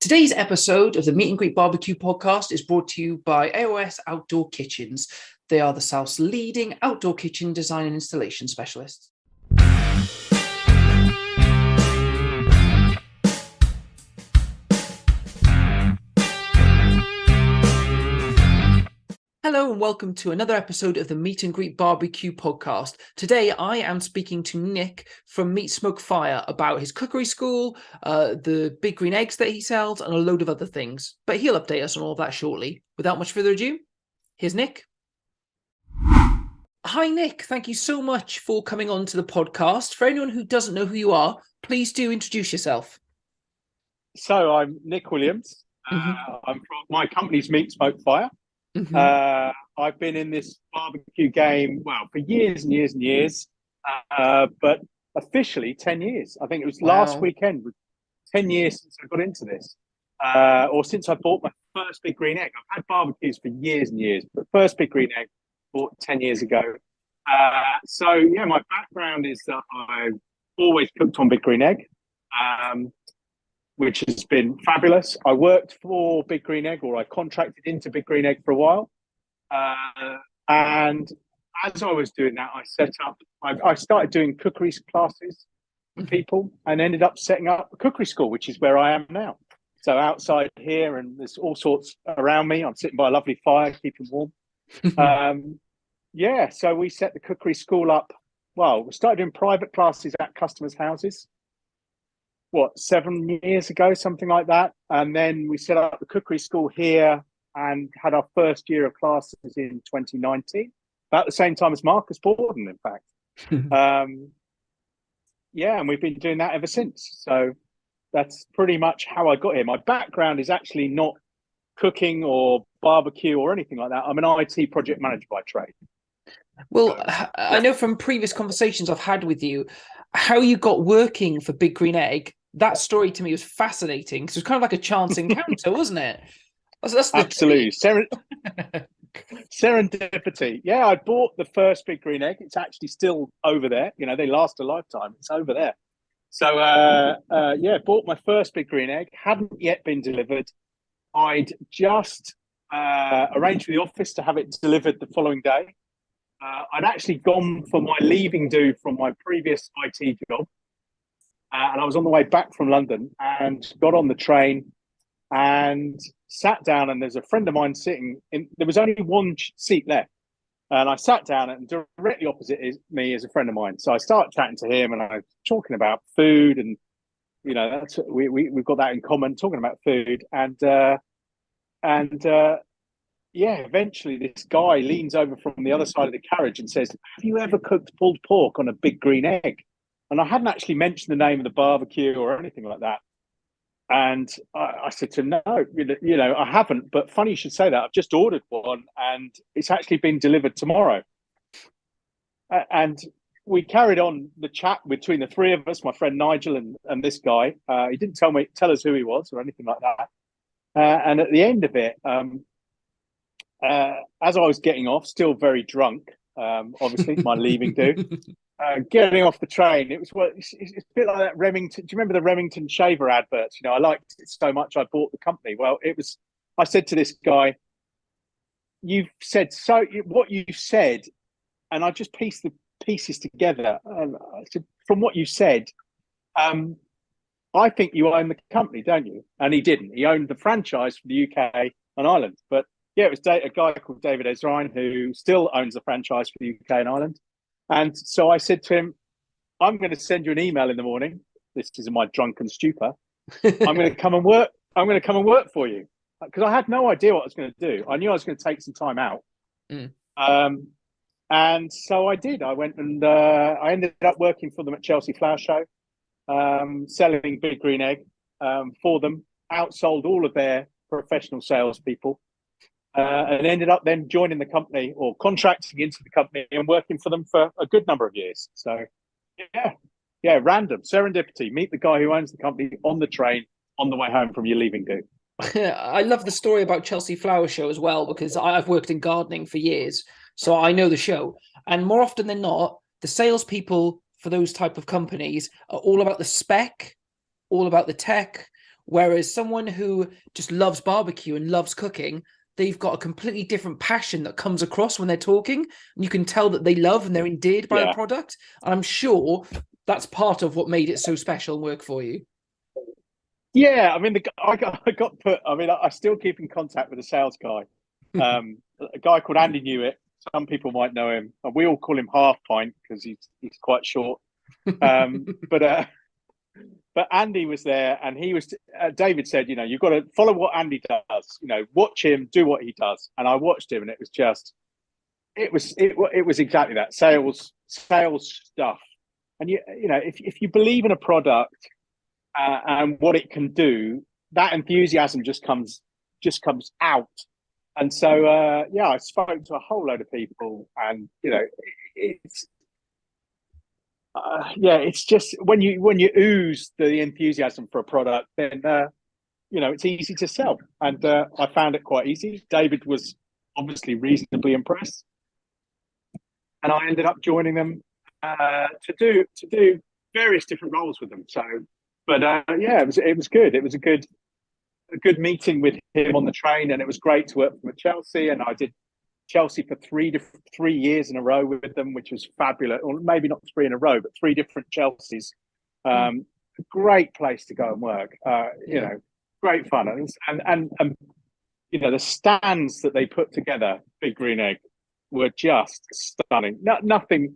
Today's episode of the Meet and Greet BBQ podcast is brought to you by AOS Outdoor Kitchens. They are the South's leading outdoor kitchen design and installation specialists. Hello and welcome to another episode of the Meet and Greet BBQ podcast. Today I am speaking to Nick from Meat Smoke Fire about his cookery school, the big green eggs that he sells, and a load of other things. But he'll update us on all of that shortly. Without much further ado, here's Nick. Hi Nick, thank you so much for coming on to the podcast. For anyone who doesn't know who you are, please do introduce yourself. So I'm Nick Williams. I'm from my company's Meat Smoke Fire. I've been in this barbecue game, for years and years and years, but officially 10 years. I think it was last weekend, 10 years since I got into this, or since I bought my first big green egg. I've had barbecues for years and years, but first big green egg bought 10 years ago. My background is that I've always cooked on big green egg, which has been fabulous. I worked for Big Green Egg, or I contracted into Big Green Egg for a while. And as I was doing that, I started doing cookery classes for people and ended up setting up a cookery school, which is where I am now. So outside here, and there's all sorts around me. I'm sitting by a lovely fire, keeping warm. So we set the cookery school up. Well, we started doing private classes at customers' houses. 7 years ago, something like that. And then we set up the cookery school here and had our first year of classes in 2019, about the same time as Marcus Borden, in fact. And we've been doing that ever since. So that's pretty much how I got here. My background is actually not cooking or barbecue or anything like that. I'm an IT project manager by trade. Well, I know from previous conversations I've had with you, how you got working for Big Green Egg. That story to me was fascinating because it was kind of like a chance encounter, wasn't it? That's Absolutely. Serendipity. Yeah, I bought the first Big Green Egg. It's actually still over there. You know, they last a lifetime. It's over there. So, bought my first Big Green Egg. Hadn't yet been delivered. I'd just arranged for the office to have it delivered the following day. I'd actually gone for my leaving do from my previous IT job. And I was on the way back from London and got on the train and sat down, and there's a friend of mine sitting in, there was only one seat left. And I sat down, and directly opposite me is a friend of mine. So I started chatting to him, and I was talking about food, and, you know, that's, we've got that in common, talking about food. Eventually this guy leans over from the other side of the carriage and says, "Have you ever cooked pulled pork on a big green egg?" And I hadn't actually mentioned the name of the barbecue or anything like that. And I said to him, "No, I haven't. But funny you should say that. I've just ordered one, and it's actually been delivered tomorrow." And we carried on the chat between the three of us, my friend Nigel and this guy. He didn't tell us who he was or anything like that. And at the end of it, as I was getting off, still very drunk, obviously, my leaving do, getting off the train, it's a bit like that Remington. Do you remember the Remington shaver adverts? You know, I liked it so much I bought the company. Well, I said to this guy, what you've said, and I just pieced the pieces together. And I said, from what you said, I think you own the company, don't you? And he didn't. He owned the franchise for the UK and Ireland. But yeah, it was a guy called David Ezrine who still owns the franchise for the UK and Ireland. And so I said to him, "I'm going to send you an email in the morning. This is my drunken stupor. I'm going to come and work. I'm going to come and work for you," because I had no idea what I was going to do. I knew I was going to take some time out. And so I did. I went and I ended up working for them at Chelsea Flower Show, selling Big Green Egg for them, outsold all of their professional salespeople. And ended up then joining the company, or contracting into the company and working for them for a good number of years. So, random serendipity. Meet the guy who owns the company on the train on the way home from your leaving do. I love the story about Chelsea Flower Show as well, because I've worked in gardening for years, so I know the show. And more often than not, the salespeople for those type of companies are all about the spec, all about the tech, Whereas someone who just loves barbecue and loves cooking, they've got a completely different passion that comes across when they're talking. And you can tell that they love and they're endeared by the product. And I'm sure that's part of what made it so special and work for you. Yeah, I mean, I got put. I mean, I still keep in contact with the sales guy, a guy called Andy Newitt. Some people might know him. We all call him Half Pint because he's quite short. But Andy was there, and he was. David said, you've got to follow what Andy does. Watch him do what he does. And I watched him, and it was exactly that sales stuff. And if you believe in a product and what it can do, that enthusiasm just comes out. And so I spoke to a whole load of people, and it's just when you ooze the enthusiasm for a product, then it's easy to sell. And I found it quite easy. David was obviously reasonably impressed, and I ended up joining them to do various different roles with them. So. But it was good. It was a good meeting with him on the train, and it was great to work with Chelsea. And I did Chelsea for 3 years in a row with them, which was fabulous. Or maybe not 3 in a row, but 3 different Chelseas. A great place to go and work. Great fun, and the stands that they put together, Big Green Egg, were just stunning. Nothing.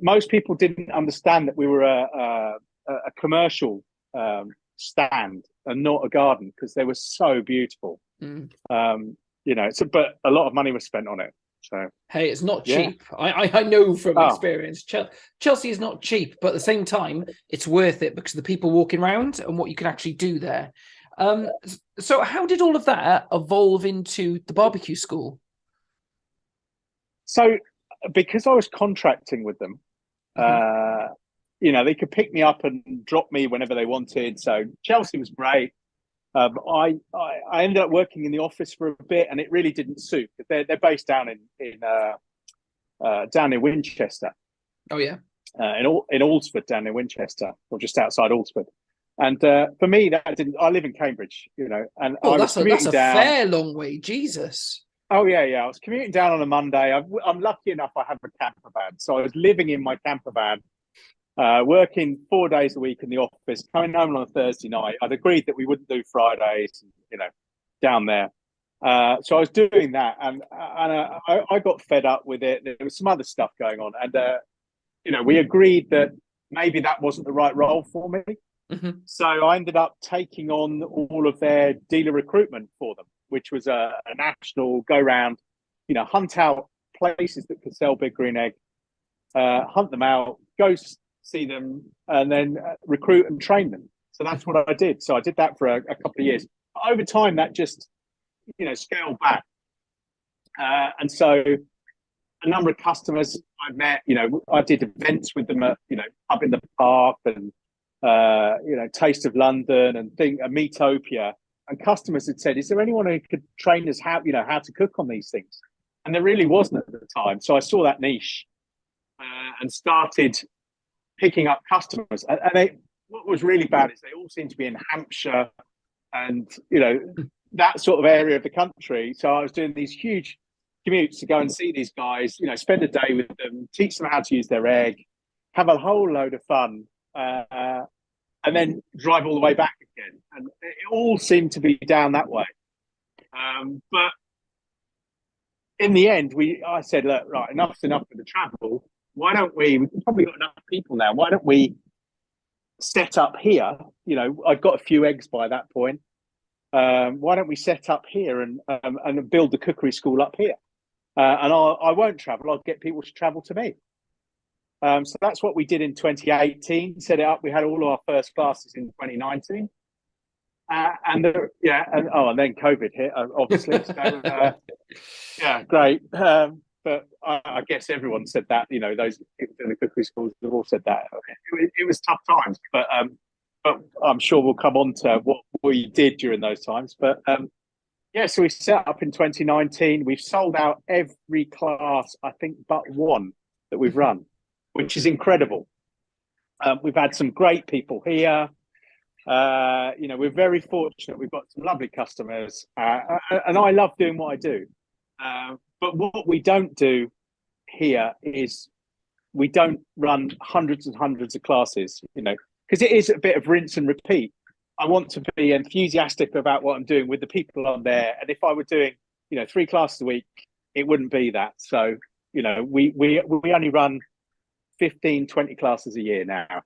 Most people didn't understand that we were a commercial stand and not a garden, because they were so beautiful. But a lot of money was spent on it. So hey, it's not cheap. I know from experience. Chelsea is not cheap, but at the same time, it's worth it because of the people walking around and what you can actually do there. So how did all of that evolve into the barbecue school? So because I was contracting with them, they could pick me up and drop me whenever they wanted. So Chelsea was great. I ended up working in the office for a bit, and it really didn't suit. They're based down down near Winchester. Oh yeah, in Alresford, down near Winchester, or just outside Alresford. And for me, that didn't. I live in Cambridge, and I was commuting down. That's a fair long way. Jesus. Oh yeah. I was commuting down on a Monday. I'm lucky enough I have a camper van, so I was living in my camper van. Working 4 days a week in the office, coming home on a Thursday night. I'd agreed that we wouldn't do Fridays, down there. So I was doing that, and I got fed up with it. There was some other stuff going on, and we agreed that maybe that wasn't the right role for me. So I ended up taking on all of their dealer recruitment for them, which was a national go round, hunt out places that could sell Big Green Egg, hunt them out, go see them, and then recruit and train them. So that's what I did. So I did that for a couple of years. Over time, that just, scaled back. And so a number of customers I met, I did events with them at, up in the park and, Taste of London and Meatopia. And customers had said, is there anyone who could train us how to cook on these things? And there really wasn't at the time. So I saw that niche and started picking up customers. And what was really bad is they all seemed to be in Hampshire and, that sort of area of the country. So I was doing these huge commutes to go and see these guys, spend a day with them, teach them how to use their egg, have a whole load of fun, and then drive all the way back again. And it all seemed to be down that way. But in the end, I said, look, right, enough's enough with the travel. Why don't we've probably got enough people now. Why don't we set up here? I've got a few eggs by that point. Why don't we set up here and build the cookery school up here? And I won't travel. I'll get people to travel to me. So that's what we did in 2018. Set it up. We had all of our first classes in 2019. And then COVID hit, obviously. So, great. But I guess everyone said that. Those people in the cookery schools have all said that. It was tough times, but I'm sure we'll come on to what we did during those times. But so we set up in 2019. We've sold out every class, I think, but one that we've run, which is incredible. We've had some great people here. We're very fortunate. We've got some lovely customers, and I love doing what I do. But what we don't do here is we don't run hundreds and hundreds of classes, because it is a bit of rinse and repeat. I want to be enthusiastic about what I'm doing with the people on there. And if I were doing, 3 classes a week, it wouldn't be that. So, we only run 15, 20 classes a year now.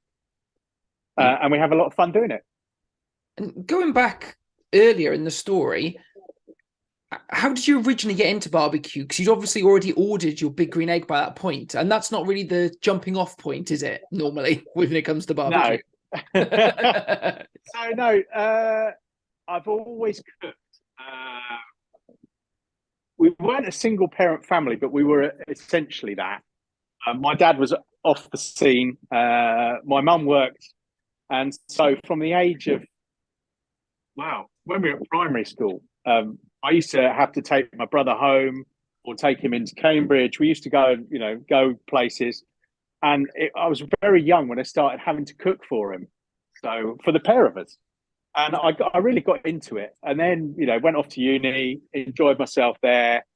And we have a lot of fun doing it. And going back earlier in the story, how did you originally get into barbecue? Because you'd obviously already ordered your big green egg by that point, and that's not really the jumping off point, is it? Normally, when it comes to barbecue. No. No, I've always cooked. We weren't a single parent family, but we were essentially that. My dad was off the scene. My mum worked, and so from the age of when we were at primary school. I used to have to take my brother home or take him into Cambridge. We used to go places. And I was very young when I started having to cook for him. So for the pair of us. And I really got into it. And then, went off to uni, enjoyed myself there,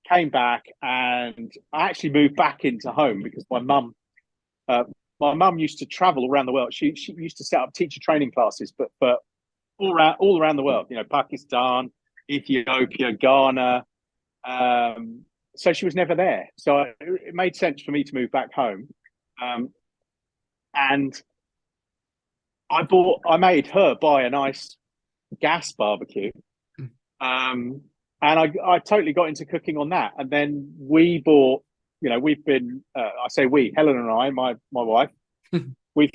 came back, and I actually moved back into home because my mum used to travel around the world. She used to set up teacher training classes, but all around the world, Pakistan, Ethiopia, Ghana. So she was never there. So it made sense for me to move back home. And I made her buy a nice gas barbecue. And I totally got into cooking on that. And then we bought, we've been, I say we, Helen and I, my wife, we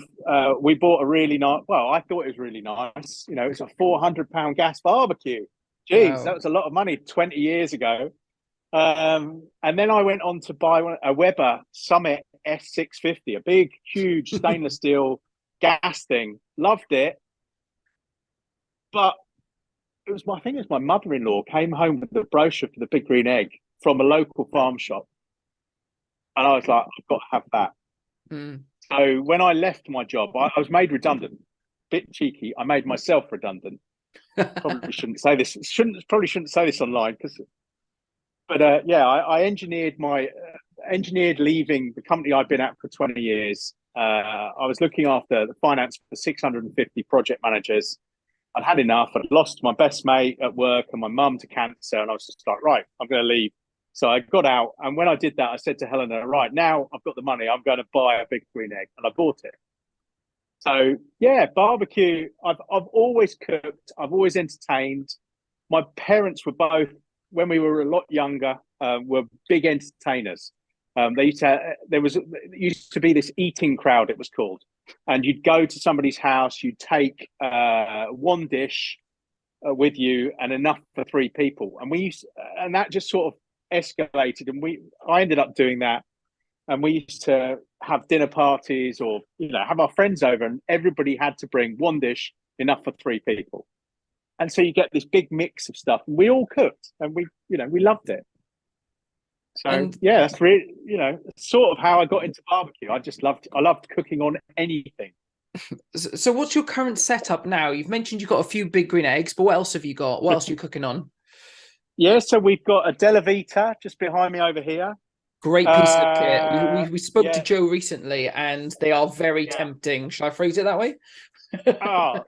bought a really nice, I thought it was really nice. It's a £400 gas barbecue. Jeez, wow. That was a lot of money 20 years ago. And then I went on to buy a Weber Summit S650, a big, huge stainless steel gas thing. Loved it. But I think it was my mother-in-law came home with the brochure for the big green egg from a local farm shop. And I was like, I've got to have that. So when I left my job, I was made redundant. Bit cheeky. I made myself redundant. Probably shouldn't say this. Probably shouldn't say this online But I engineered leaving the company I'd been at for 20 years. I was looking after the finance for 650 project managers. I'd had enough. I'd lost my best mate at work and my mum to cancer. And I was just like, right, I'm going to leave. So I got out. And when I did that, I said to Helena, right, now I've got the money. I'm going to buy a big green egg. And I bought it. So, barbecue, I've always cooked. I've always entertained. My parents were both, when we were a lot younger, were big entertainers. There used to be this eating crowd, it was called. And you'd go to somebody's house, you'd take one dish with you and enough for 3 people. And that just sort of escalated. And I ended up doing that. And we used to have dinner parties or, have our friends over, and everybody had to bring one dish, enough for 3 people. And so you get this big mix of stuff. And we all cooked and we loved it. So, that's really, sort of how I got into barbecue. I loved cooking on anything. So what's your current setup now? You've mentioned you've got a few big green eggs, but what else have you got? What else are you cooking on? Yeah, so we've got a Delivita just behind me over here. Great piece of kit. We spoke to Joe recently, and they are very tempting. Shall I phrase it that way? I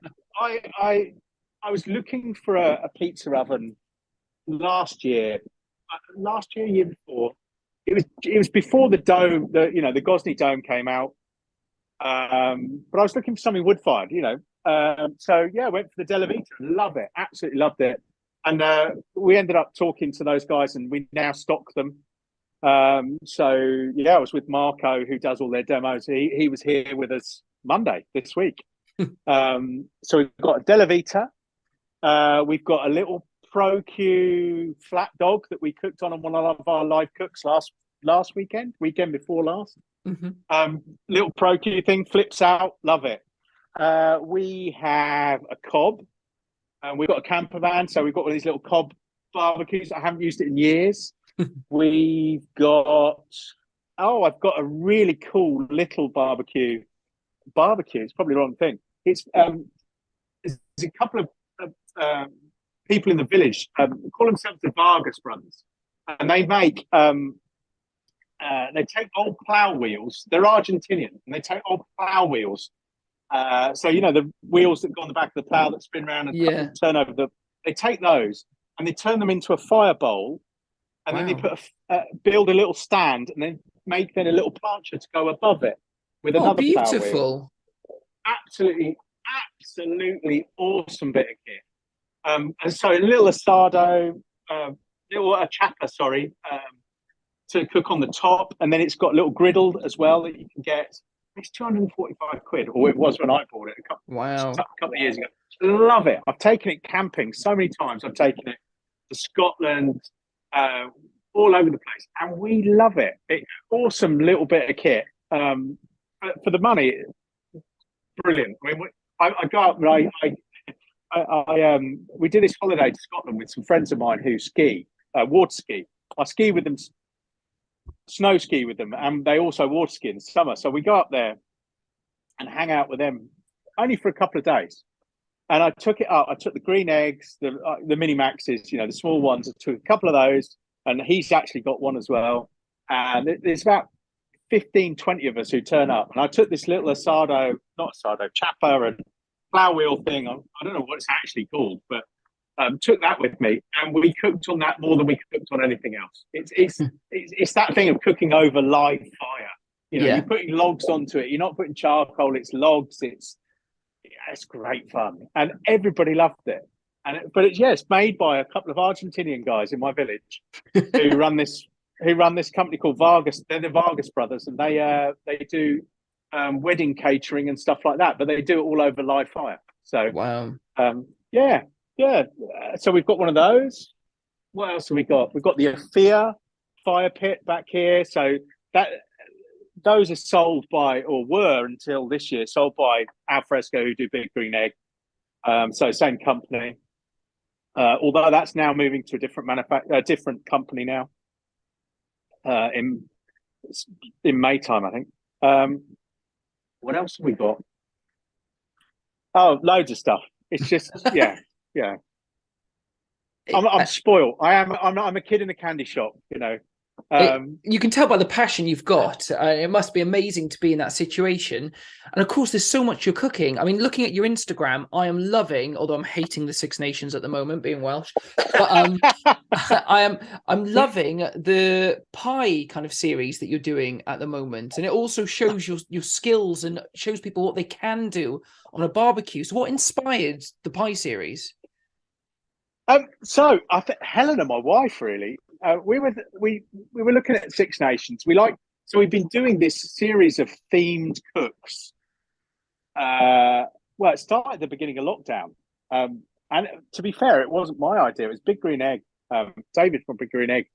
was looking for a pizza oven last year, year before. It was before the dome, the Gosney dome came out. But I was looking for something wood fired, So I went for the Delivita. Love it, absolutely loved it. And we ended up talking to those guys, and we now stock them. I was with Marco, who does all their demos. He was here with us Monday this week. So we've got a Delivita. We've got a little Pro-Q flat dog that we cooked on one of our live cooks last weekend before last. Little Pro-Q thing, flips out, love it. We have a cob, and we've got a camper van, so we've got one of these little cob barbecues. I haven't used it in years. I've got a really cool little barbecue. It's probably the wrong thing. It's there's a couple of people in the village call themselves the Vargas brothers, and they make they take old plow wheels. They're Argentinian, and they take old plow wheels. So the wheels that go on the back of the plow that spin around and turn over. They take those and they turn them into a fire bowl, and then they put build a little stand, and then make a little plancha to go above it with another plow wheel. Beautiful! Absolutely awesome bit of kit. And so a little asado, a chapa, to cook on the top, and then it's got a little griddle as well that you can get. It's 245 quid, or it was when I bought it a couple of years ago. Love it. I've taken it camping so many times. I've taken it to Scotland, all over the place, and we love it. Awesome little bit of kit. For the money, brilliant. I mean, I go up and we did this holiday to Scotland with some friends of mine who ski, water ski. I ski with them, snow ski with them, and they also water ski in the summer. So we go up there and hang out with them only for a couple of days. And I took it up. I took the green eggs, the mini maxes, the small ones. I took a couple of those, and he's actually got one as well. And there's about 15, 20 of us who turn up. And I took this little chapa and plow wheel thing. I don't know what it's actually called, but took that with me, and we cooked on that more than we cooked on anything else. It's that thing of cooking over live fire. You're putting logs onto it. You're not putting charcoal. It's logs. It's great fun, and everybody loved it. But it's made by a couple of Argentinian guys in my village who run this company called Vargas. They're the Vargas brothers, and they do wedding catering and stuff like that. But they do it all over live fire. So wow, so we've got one of those. What else have we got? We've got the Afia fire pit back here. So those are sold by, or were until this year, sold by Alfresco, who do Big Green Egg. So same company. Although that's now moving to a different company now. In May time, I think. What else have we got? Oh, loads of stuff. It's just yeah. I'm spoiled. I'm a kid in a candy shop, You can tell by the passion you've got. It must be amazing to be in that situation. And of course, there's so much you're cooking. I mean, looking at your Instagram, I am loving, although I'm hating the Six Nations at the moment, being Welsh. But I'm loving the pie kind of series that you're doing at the moment. And it also shows your skills and shows people what they can do on a barbecue. So what inspired the pie series? So I think Helena, my wife, really. We were looking at Six Nations. So we've been doing this series of themed cooks. Well, it started at the beginning of lockdown, and to be fair, it wasn't my idea. It was Big Green Egg. David from Big Green Egg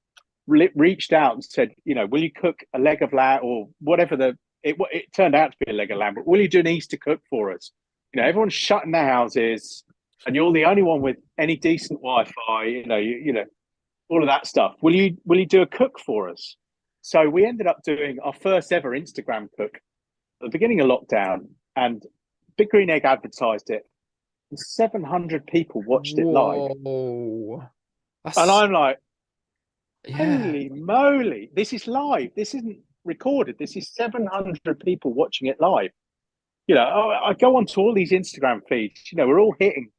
reached out and said, will you cook a leg of lamb or whatever it turned out to be a leg of lamb, but will you do an Easter cook for us? Everyone's shutting their houses, and you're the only one with any decent Wi-Fi. All of that stuff. Will you do a cook for us? So we ended up doing our first ever Instagram cook at the beginning of lockdown, and Big Green Egg advertised it. And 700 people watched it live. And I'm like, holy moly, this is live. This isn't recorded. This is 700 people watching it live. I go onto all these Instagram feeds. We're all hitting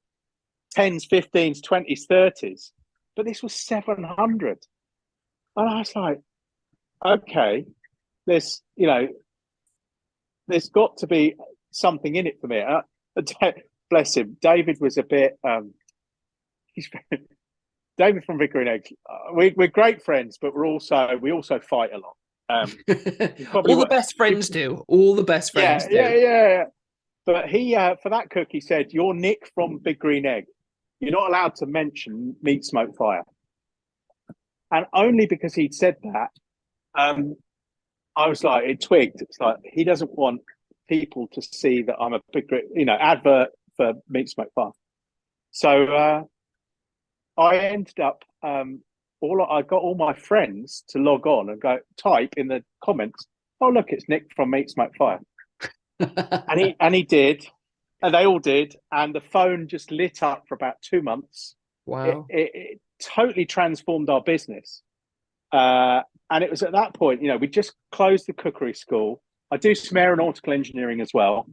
10s, 15s, 20s, 30s. But this was 700. And I was like, okay, there's got to be something in it for me. Bless him. David was a bit, David from Big Green Egg. We're great friends, but we also fight a lot. All the best friends do. All the best friends do. Yeah. But he, for that cook, he said, "You're Nick from Big Green Egg. You're not allowed to mention Meat Smoke Fire." And only because he'd said that, I was like, it twigged. It's like, he doesn't want people to see that I'm a big, advert for Meat Smoke Fire. So I ended up, I got all my friends to log on and type in the comments, "Oh, look, it's Nick from Meat Smoke Fire." and he did. And they all did. And the phone just lit up for about 2 months. Wow. It totally transformed our business. And it was at that point, we just closed the cookery school. I do some aeronautical engineering as well.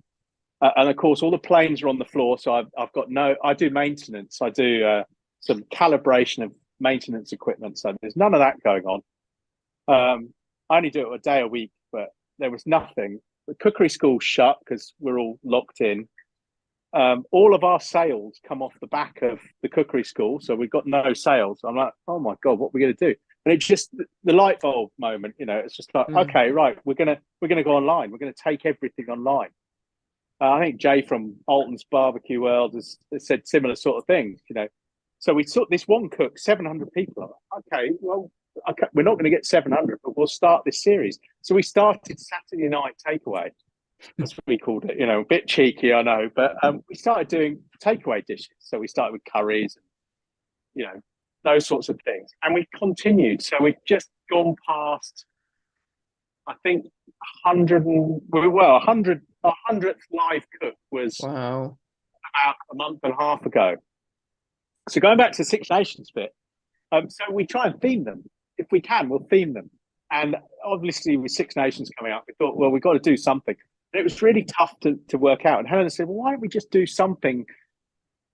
And of course, all the planes are on the floor. So I do maintenance. I do some calibration of maintenance equipment. So there's none of that going on. I only do it a day a week, but there was nothing. The cookery school shut because we're all locked in. All of our sales come off the back of the cookery school. So we've got no sales. I'm like, oh my God, what are we going to do? And it's just the light bulb moment, it's just like, okay, right, we're gonna go online. We're gonna take everything online. I think Jay from Alton's Barbecue World has said similar sort of things, So we took this one cook, 700 people. Okay, well, we're not going to get 700, but we'll start this series. So we started Saturday night takeaway. That's what we called it, a bit cheeky, I know, but we started doing takeaway dishes. So we started with curries, and, those sorts of things. And we continued. So we've just gone past, I think, 100, our 100th live cook was Wow. about a month and a half ago. So going back to the Six Nations bit, so we try and theme them. If we can, we'll theme them. And obviously with Six Nations coming up, we thought, well, we've got to do something. And it was really tough to work out. And Helen said, well, why don't we just do something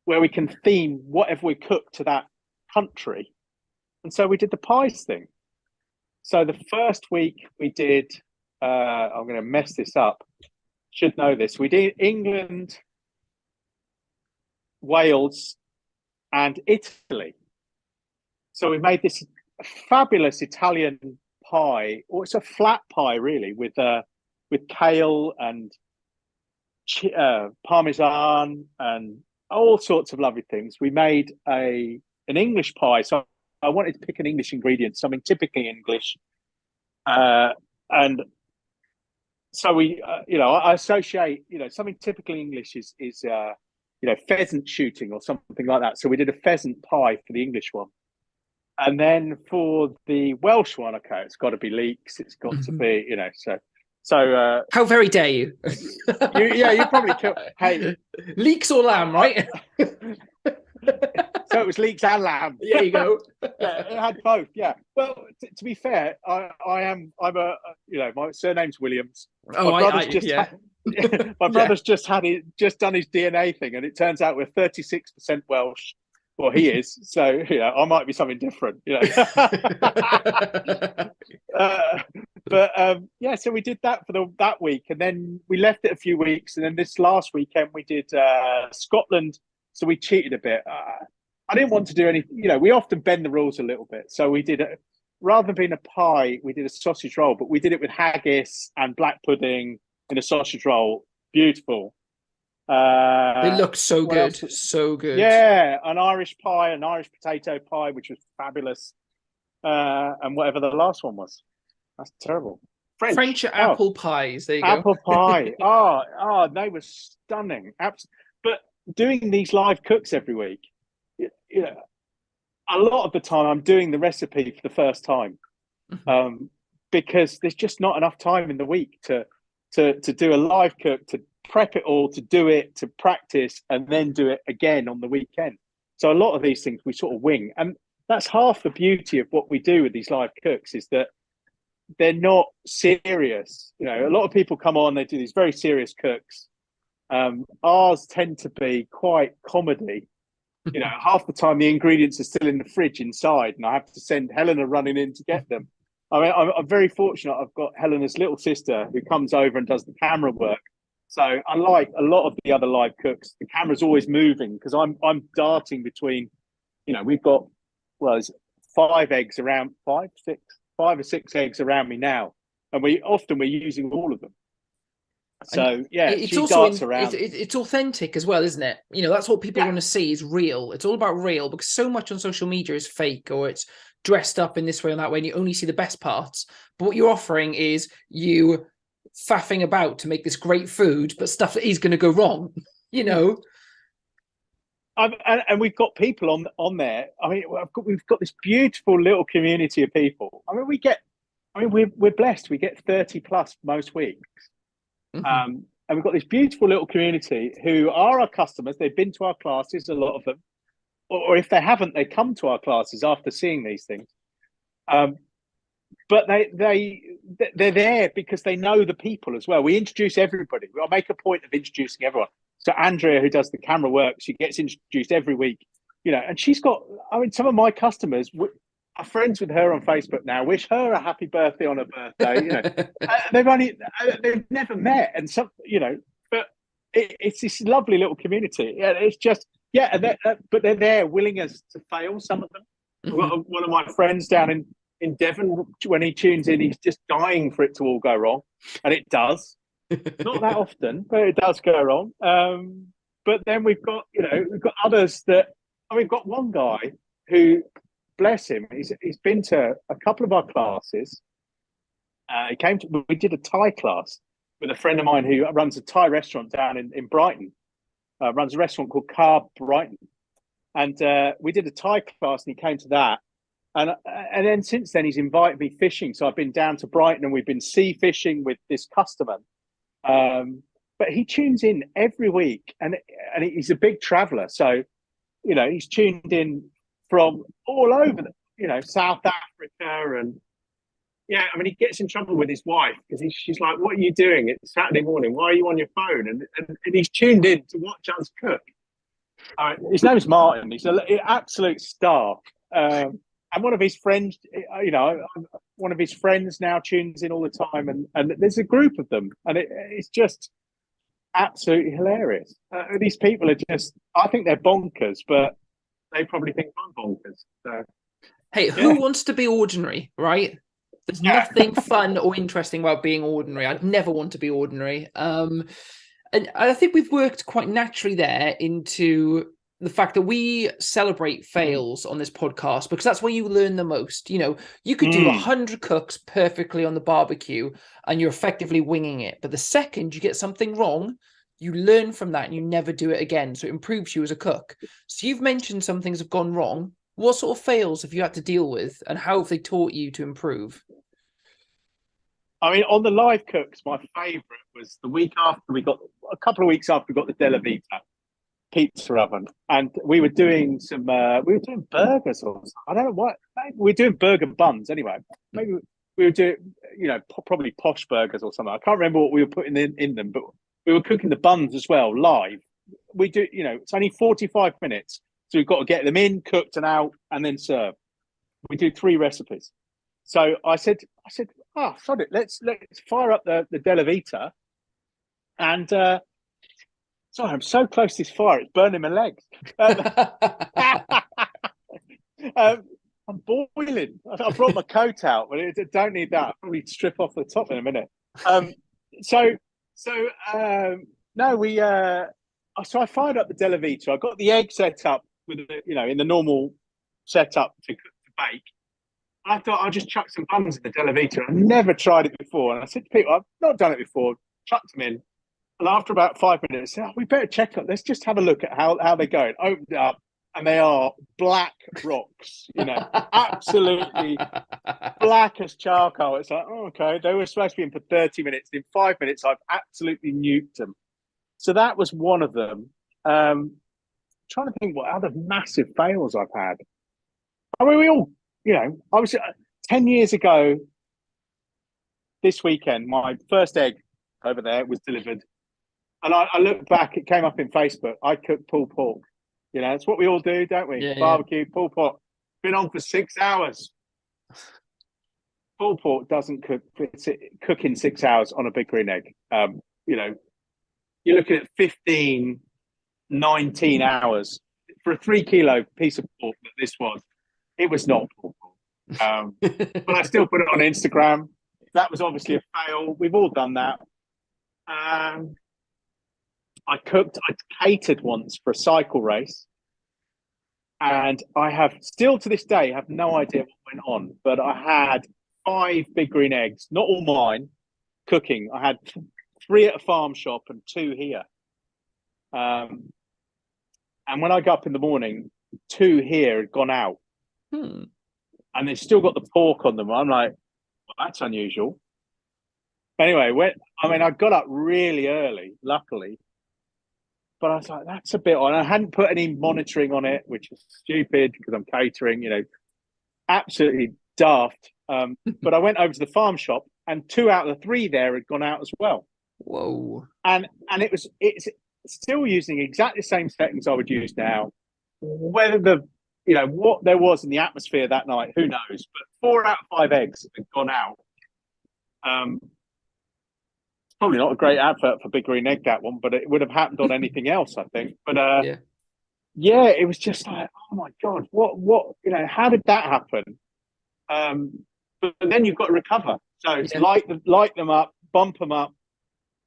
where we can theme whatever we cook to that country? And so we did the pies thing. So the first week we did, I'm going to mess this up, should know this. We did England, Wales, and Italy. So we made this fabulous Italian pie, or it's a flat pie really, with kale and parmesan and all sorts of lovely things. We made an English pie, so I wanted to pick an English ingredient, something typically English, and so we, I associate, something typically English is pheasant shooting or something like that. So we did a pheasant pie for the English one. And then for the Welsh one, okay, it's got to be leeks. It's got to be, so. How very dare you? you probably kill. Hey, leeks or lamb, right? So it was leeks and lamb. There you go. Yeah, it had both. Yeah. Well, to be fair, I'm a my surname's Williams. Oh, my brother's my brother's just done his DNA thing, and it turns out we're 36% Welsh. Well, he is. So I might be something different. So we did that for that week, and then we left it a few weeks, and then this last weekend we did Scotland. So we cheated a bit. I didn't want to do anything. We often bend the rules a little bit. So we did rather than being a pie, we did a sausage roll, but we did it with haggis and black pudding in a sausage roll. Beautiful. They looked so good. So good. Yeah, an Irish pie, an Irish potato pie, which was fabulous. And whatever the last one was. That's terrible. French apple pies. There you go. Apple pie. Oh, they were stunning. But doing these live cooks every week, a lot of the time I'm doing the recipe for the first time, because there's just not enough time in the week to do a live cook, to prep it all, to do it, to practice, and then do it again on the weekend. So a lot of these things we sort of wing, and that's half the beauty of what we do with these live cooks, is that they're not serious. A lot of people come on, they do these very serious cooks. Ours tend to be quite comedy. Half the time the ingredients are still in the fridge inside, and I have to send Helena running in to get them. I mean, I'm very fortunate. I've got Helena's little sister who comes over and does the camera work. So unlike a lot of the other live cooks, the camera's always moving because I'm darting between. We've got there's 5 eggs around, 5 or 6 eggs around me now, and we're using all of them. So it's also around. It's authentic as well, isn't it? That's what people want to see is real. It's all about real, because so much on social media is fake, or it's dressed up in this way and that way, and you only see the best parts. But what you're offering is you faffing about to make this great food, but stuff that is going to go wrong. And we've got people on there. I mean, we've got this beautiful little community of people. I mean, we're blessed. We get 30 plus most weeks. And we've got this beautiful little community who are our customers. They've been to our classes, a lot of them, or if they haven't, they come to our classes after seeing these things. But they're there because they know the people as well. We introduce everybody. I'll make a point of introducing everyone. So Andrea, who does the camera work, she gets introduced every week, and she's got, I mean, some of my customers are friends with her on Facebook now, wish her a happy birthday on her birthday. They've never met. And some, but it's this lovely little community. Yeah, it's just, but they're there willing us to fail, some of them. I've got one of my friends down in Devon, when he tunes in, he's just dying for it to all go wrong. And it does. Not that often, but it does go wrong. But then we've got others that, we've got one guy who, bless him, he's been to a couple of our classes. We did a Thai class with a friend of mine who runs a Thai restaurant down in Brighton, runs a restaurant called Car Brighton. And we did a Thai class and he came to that. And then since then, he's invited me fishing. So I've been down to Brighton and we've been sea fishing with this customer. But he tunes in every week and he's a big traveler. So, he's tuned in from all over, South Africa. And he gets in trouble with his wife because she's like, what are you doing? It's Saturday morning. Why are you on your phone? And he's tuned in to watch us cook. His name's Martin. He's an absolute star. And one of his friends, one of his friends now tunes in all the time, and there's a group of them, and it's just absolutely hilarious. These people are just, I think they're bonkers, but they probably think I'm bonkers. So, hey, who wants to be ordinary, right? There's nothing fun or interesting about being ordinary. I'd never want to be ordinary. And I think we've worked quite naturally there into the fact that we celebrate fails on this podcast because that's where you learn the most. You could do 100 cooks perfectly on the barbecue and you're effectively winging it. But the second you get something wrong, you learn from that and you never do it again. So it improves you as a cook. So you've mentioned some things have gone wrong. What sort of fails have you had to deal with and how have they taught you to improve? On the live cooks, my favourite was the week after a couple of weeks after we got the Delivita pizza oven, and we were doing burgers or something. I don't know what. We were doing burger buns anyway. Maybe we were doing, probably posh burgers or something. I can't remember what we were putting in them, but we were cooking the buns as well live. We do, it's only 45 minutes, so we've got to get them in, cooked and out, and then serve. We do 3 recipes. So I said, sod it, let's fire up the Delivita. And sorry, I'm so close to this fire, it's burning my legs. I'm boiling. I brought my coat out, but I don't need that. I'll probably strip off the top in a minute. So I fired up the Delivita. I got the egg set up with in the normal setup to bake. I thought I'll just chuck some buns in the Delivita. I've never tried it before. And I said to people, I've not done it before, chucked them in. And after about 5 minutes, I said, we better check it. Let's just have a look at how they're going. Opened it up, and they are black rocks, absolutely black as charcoal. It's like, okay, they were supposed to be in for 30 minutes. In 5 minutes, I've absolutely nuked them. So that was one of them. Trying to think what other massive fails I've had. We all, I was 10 years ago this weekend, my first egg over there was delivered. And I looked back, it came up in Facebook. I cooked pulled pork. It's what we all do, don't we? Yeah, barbecue, pulled pork. Been on for 6 hours. Pulled pork doesn't cook in 6 hours on a big green egg. You're looking at 15, 19 hours for a 3 kilo piece of pork that this was. It was not pulled pork. But I still put it on Instagram. That was obviously a fail. We've all done that. I catered once for a cycle race, and I have still to this day have no idea what went on, but I had 5 big green eggs, not all mine, cooking. I had 3 at a farm shop and 2 here. And when I got up in the morning, 2 here had gone out. And they've still got the pork on them. I'm like, well, that's unusual. Anyway, I got up really early, luckily, but I was like, that's a bit on. I hadn't put any monitoring on it, which is stupid because I'm catering, absolutely daft. But I went over to the farm shop, and 2 out of the 3 there had gone out as well. Whoa. And it's still using exactly the same settings I would use now. Whether what there was in the atmosphere that night, who knows? But 4 out of 5 eggs had gone out. Probably not a great advert for Big Green Egg, that one, but it would have happened on anything else, I think. But yeah, it was just like, oh my god, what how did that happen? But then you've got to recover. So it's light them up, bump them up.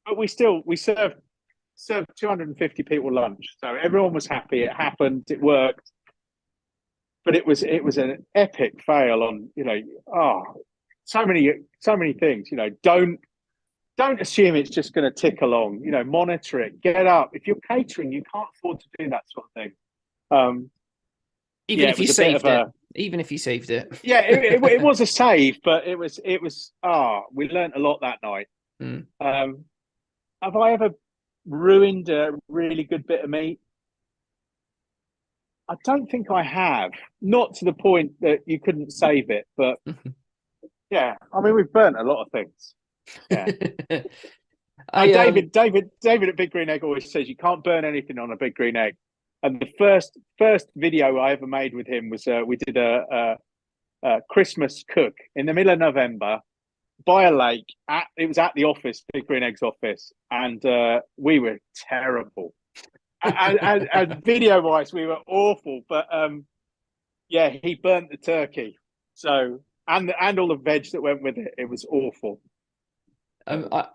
But we served 250 people lunch, so everyone was happy. It happened, it worked. But it was an epic fail on so many things. Don't assume it's just going to tick along. Monitor it. Get up. If you're catering, you can't afford to do that sort of thing. Even if you saved it. Even if you saved it. Yeah, it was a save, but it was. We learned a lot that night. Have I ever ruined a really good bit of meat? I don't think I have. Not to the point that you couldn't save it, but yeah. I mean, we've burnt a lot of things. Yeah. David at Big Green Egg always says you can't burn anything on a Big Green Egg. And the first video I ever made with him was we did a Christmas cook in the middle of November by a lake. It was at the office, Big Green Egg's office, and we were terrible. and video wise, we were awful. But yeah, he burnt the turkey. So and all the veg that went with it. It was awful. I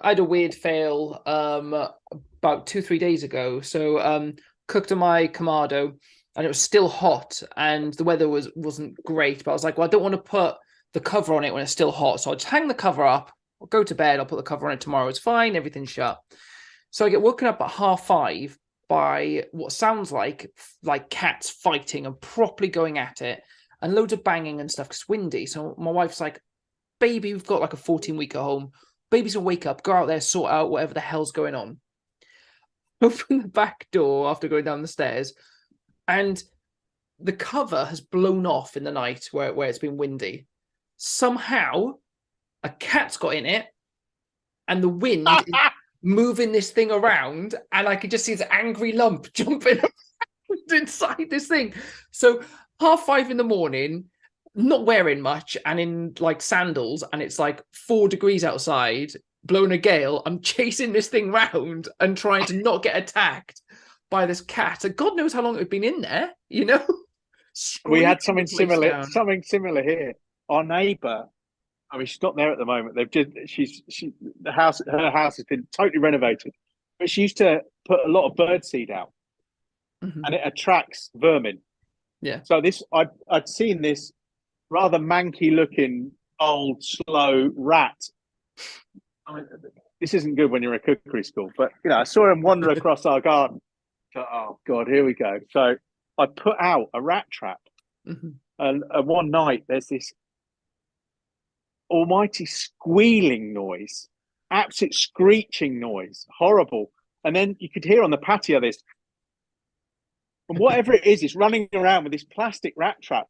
had a weird fail about 2-3 days ago. So cooked on my Kamado, and it was still hot, and the weather wasn't great. But I was like, well, I don't want to put the cover on it when it's still hot, so I'll just hang the cover up. I'll go to bed. I'll put the cover on it tomorrow. It's fine. Everything's shut. So I get woken up at 5:30 by what sounds like cats fighting and properly going at it, and loads of banging and stuff because it's windy. So my wife's like, baby, we've got like a 14-week at home. Baby's will wake up, go out there, sort out whatever the hell's going on. Open the back door after going down the stairs, and the cover has blown off in the night where it's been windy. Somehow, a cat's got in it, and the wind is moving this thing around, and I could just see this angry lump jumping around inside this thing. So 5:30 in the morning, not wearing much and in like sandals, and it's like 4 degrees outside, blowing a gale. I'm chasing this thing round and trying to not get attacked by this cat. And God knows how long it had been in there, We had something similar here. Our neighbour, I mean, she's not there at the moment. Her house has been totally renovated, but she used to put a lot of birdseed out, and it attracts vermin. Yeah. So I'd seen this rather manky-looking, old, slow rat. I mean, this isn't good when you're in a cookery school, but I saw him wander across our garden. So, oh God, here we go. So I put out a rat trap, and one night there's this almighty squealing noise, absolute screeching noise, horrible. And then you could hear on the patio this, and whatever it is, it's running around with this plastic rat trap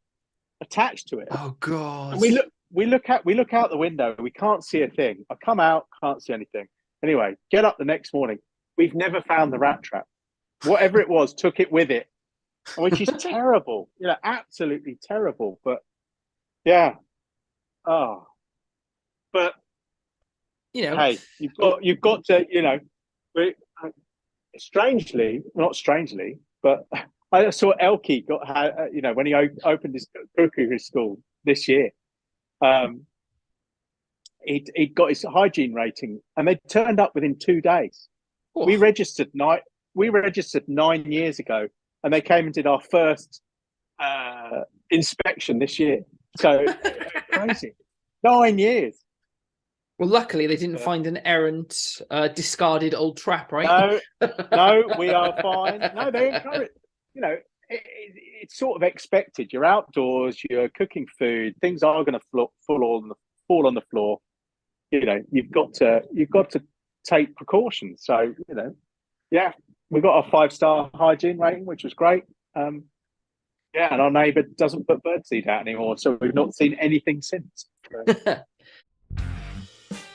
attached to it. Oh God! And we look out the window. We can't see a thing. I come out, can't see anything. Anyway, get up the next morning. We've never found the rat trap. Whatever it was, took it with it, which is terrible. Absolutely terrible. But yeah, but hey, you've got to not strangely, but I saw Elkie when he opened his cookery school this year. He'd got his hygiene rating, and they turned up within 2 days. Oh. We registered 9 years ago, and they came and did our first inspection this year. So crazy, 9 years. Well, luckily they didn't find an errant, discarded old trap, right? No, we are fine. No, they encourage. It's sort of expected. You're outdoors, you're cooking food, things are going to fall on the floor. you've got to take precautions. So, yeah, we got a 5-star hygiene rating, which was great. Yeah, and our neighbour doesn't put birdseed out anymore, so we've not seen anything since.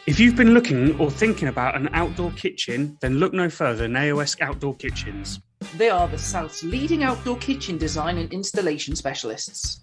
If you've been looking or thinking about an outdoor kitchen, then look no further than AOS Outdoor Kitchens. They are the South's leading outdoor kitchen design and installation specialists.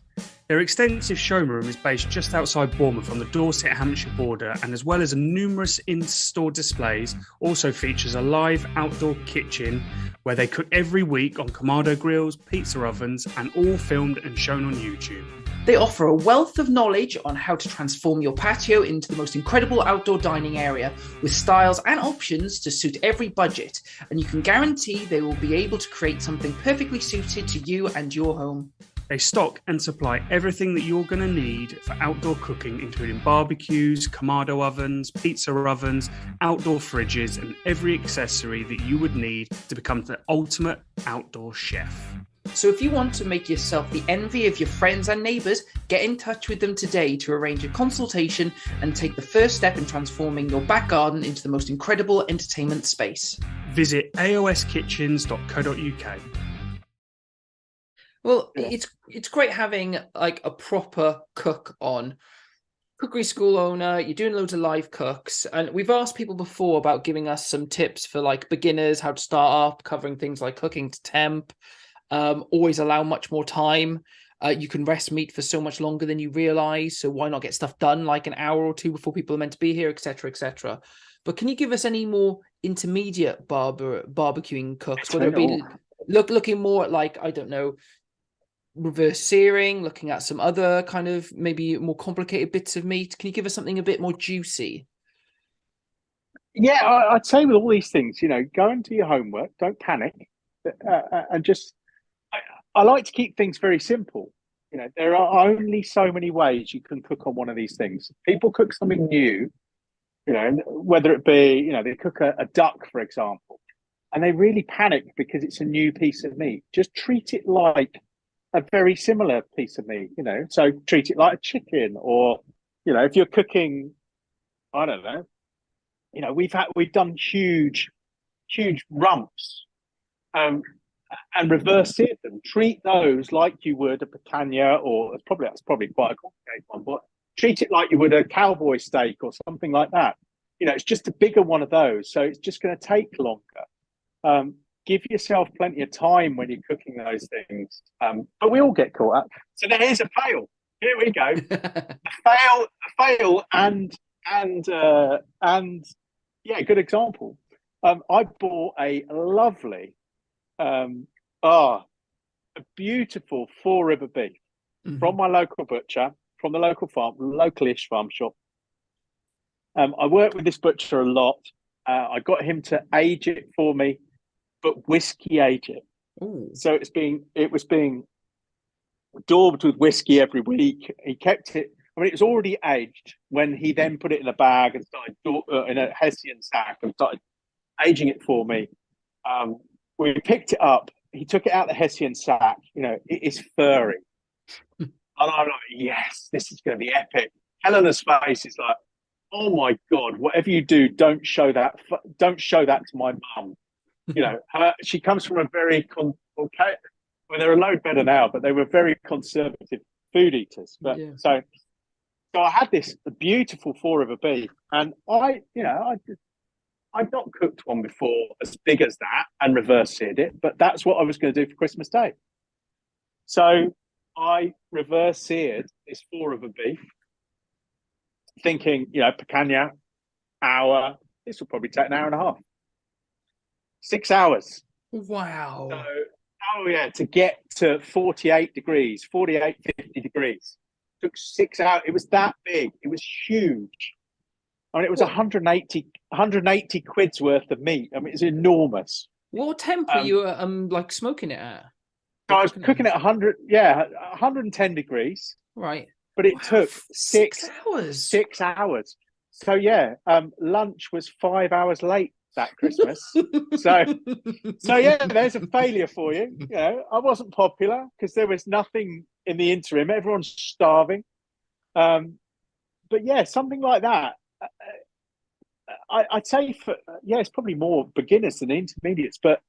Their extensive showroom is based just outside Bournemouth on the Dorset-Hampshire border, and as well as numerous in-store displays, also features a live outdoor kitchen where they cook every week on Kamado grills, pizza ovens, and all filmed and shown on YouTube. They offer a wealth of knowledge on how to transform your patio into the most incredible outdoor dining area with styles and options to suit every budget, and you can guarantee they will be able to create something perfectly suited to you and your home. They stock and supply everything that you're going to need for outdoor cooking, including barbecues, Kamado ovens, pizza ovens, outdoor fridges, and every accessory that you would need to become the ultimate outdoor chef. So if you want to make yourself the envy of your friends and neighbours, get in touch with them today to arrange a consultation and take the first step in transforming your back garden into the most incredible entertainment space. Visit aoskitchens.co.uk. Well, it's great having like a proper cook on. Cookery school owner, you're doing loads of live cooks, and we've asked people before about giving us some tips for like beginners, how to start up, covering things like cooking to temp. Always allow much more time. You can rest meat for so much longer than you realize, so why not get stuff done like an hour or two before people are meant to be here, etc., etc. But can you give us any more intermediate barbecuing cooks, whether it be looking more at like, I don't know, reverse searing, looking at some other kind of maybe more complicated bits of meat? Can you give us something a bit more juicy? Yeah, I'd say with all these things, go and do your homework, don't panic, and just. I like to keep things very simple. There are only so many ways you can cook on one of these things. People cook something new, whether it be, they cook a duck, for example, and they really panic because it's a new piece of meat. Just treat it like a very similar piece of meat, so treat it like a chicken, or, if you're cooking, I don't know, we've done huge rumps, and reverse sear them. Treat those like you would a picanha, or that's probably quite a complicated one, but treat it like you would a cowboy steak or something like that. It's just a bigger one of those, so it's just going to take longer. Give yourself plenty of time when you're cooking those things. But we all get caught up. So there's a fail. Here we go. a fail, and yeah, good example. I bought a lovely. A beautiful 4 River beef from my local butcher, from the local farm, localish farm shop. I worked with this butcher a lot. I got him to age it for me, but whiskey age it. Ooh. So it was being daubed with whiskey every week. He kept it. It was already aged when he then put it in a bag and started in a Hessian sack and started aging it for me. We picked it up. He took it out of the Hessian sack. It is furry. And I'm like, yes, this is going to be epic. Helena's face is like, oh my God, whatever you do, don't show that to my mum. She comes from a very, they're a load better now, but they were very conservative food eaters. But yeah. So I had this beautiful 4 River beef, and I'd not cooked one before as big as that and reverse seared it, but that's what I was going to do for Christmas Day. So I reverse seared this 4 River beef, thinking, picanha, hour. This will probably take an hour and a half. 6 hours. Wow. So, to get to 48 degrees, 48, 50 degrees. Took 6 hours. It was that big. It was huge. It was 180 quid's worth of meat. It's enormous. What temp were you smoking it at? So I was cooking at 110 degrees. Right. But it took 6 hours. 6 hours. So lunch was 5 hours late that Christmas. so there's a failure for you. I wasn't popular because there was nothing in the interim. Everyone's starving. But something like that. I'd say it's probably more beginners than intermediates, but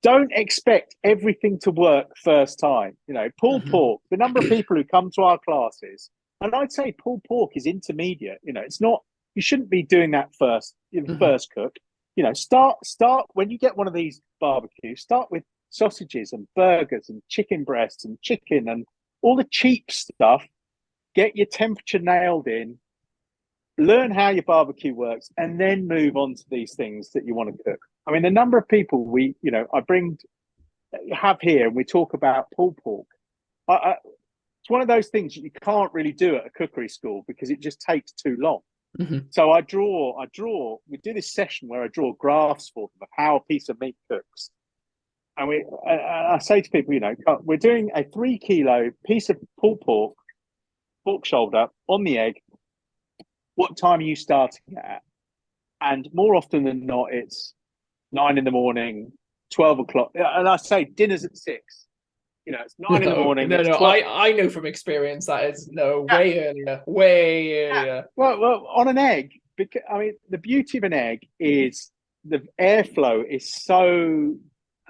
don't expect everything to work first time. Pulled pork, the number of people who come to our classes, and I'd say pulled pork is intermediate. It's not, you shouldn't be doing that first, first cook. Start when you get one of these barbecues, start with sausages and burgers and chicken breasts and chicken and all the cheap stuff. Get your temperature nailed in, learn how your barbecue works, and then move on to these things that you want to cook. I mean, the number of people have here, and we talk about pulled pork. It's one of those things that you can't really do at a cookery school because it just takes too long. So we do this session where I draw graphs for them of how a piece of meat cooks. And I say to people, we're doing a 3 kilo piece of pulled pork shoulder on the egg. What time are you starting at? And more often than not, it's 9 in the morning, 12 o'clock. And I say dinner's at 6. It's 9 in the morning. No. I know from experience that is way earlier. Well, on an egg, because the beauty of an egg is the airflow is so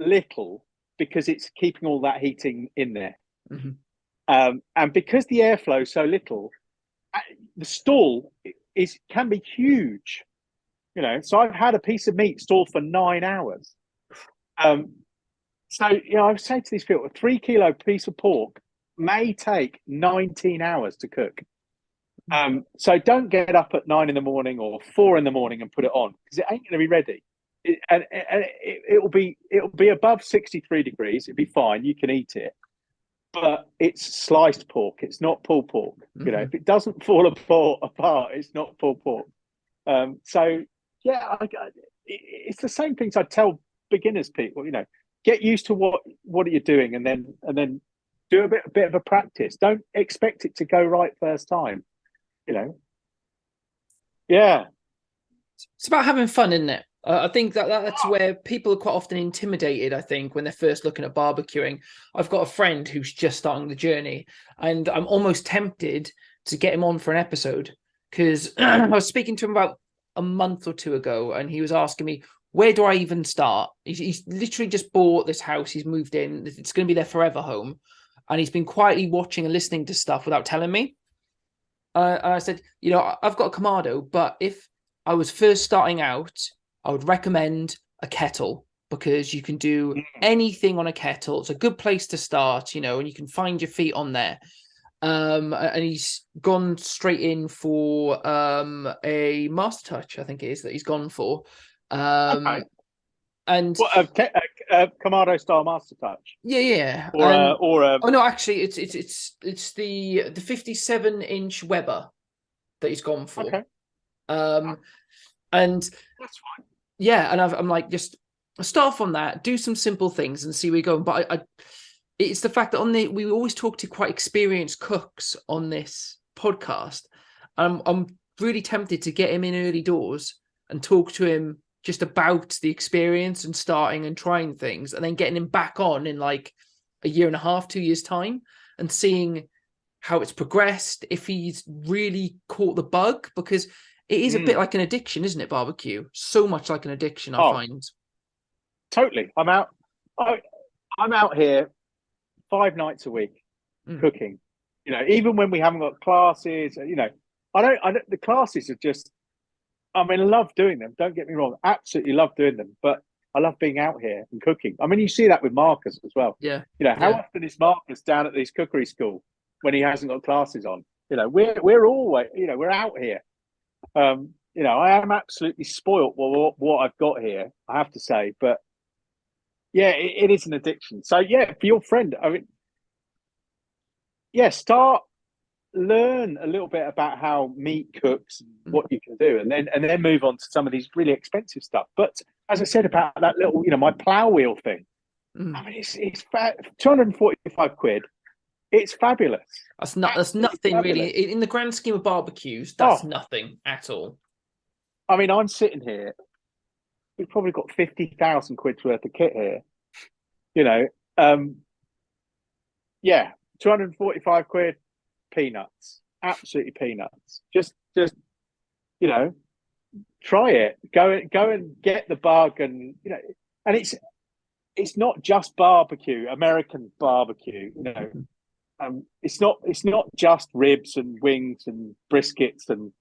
little because it's keeping all that heating in there. And because the airflow is so little, the stall can be huge. So I've had a piece of meat stall for 9 hours. So I would say to these people, a 3 kilo piece of pork may take 19 hours to cook. So don't get up at 9 in the morning or 4 in the morning and put it on because it ain't going to be ready. It'll be above 63 degrees. It'll be fine. You can eat it. But it's sliced pork. It's not pulled pork. If it doesn't fall apart, it's not pulled pork. So yeah, it's the same things I tell beginners people. Get used to what you're doing, and then do a bit of a practice. Don't expect it to go right first time. Yeah. It's about having fun, isn't it? I think that's where people are quite often intimidated, I think, when they're first looking at barbecuing. I've got a friend who's just starting the journey, and I'm almost tempted to get him on for an episode because I was speaking to him about a month or two ago, and he was asking me, where do I even start? He's literally just bought this house. He's moved in. It's going to be their forever home. And he's been quietly watching and listening to stuff without telling me. And I said, I've got a Kamado, but if I was first starting out, I would recommend a kettle because you can do anything on a kettle. It's a good place to start, and you can find your feet on there. And he's gone straight in for a Master Touch, I think it is that he's gone for. Okay. And Kamado style Master Touch. Yeah. Oh no, actually, it's the 57-inch Weber that he's gone for. Okay. And that's fine. Yeah, and I'm like, just start off on that, do some simple things, and see where you go. But it's the fact that we always talk to quite experienced cooks on this podcast. I'm really tempted to get him in early doors and talk to him just about the experience and starting and trying things, and then getting him back on in like a year and a half, 2 years time, and seeing how it's progressed, if he's really caught the bug, because it is a bit like an addiction, isn't it, barbecue? So much like an addiction, I find. Totally. I'm out here 5 nights a week cooking. Even when we haven't got classes, I don't the classes are just, I love doing them. Don't get me wrong. Absolutely love doing them. But I love being out here and cooking. You see that with Marcus as well. Yeah. How often is Marcus down at this cookery school when he hasn't got classes on? We're always, we're out here. I am absolutely spoilt with what I've got here, I have to say. But yeah, it is an addiction. So yeah, for your friend, learn a little bit about how meat cooks, what you can do, and then move on to some of these really expensive stuff. But as I said about that little, my plow wheel thing, it's 245 quid. It's fabulous. That's nothing really in the grand scheme of barbecues. That's nothing at all. I'm sitting here. We've probably got 50,000 quid's worth of kit here. 245 quid, peanuts, absolutely peanuts. Just try it. Go and get the bug, and and it's not just barbecue, American barbecue. It's not just ribs and wings and briskets and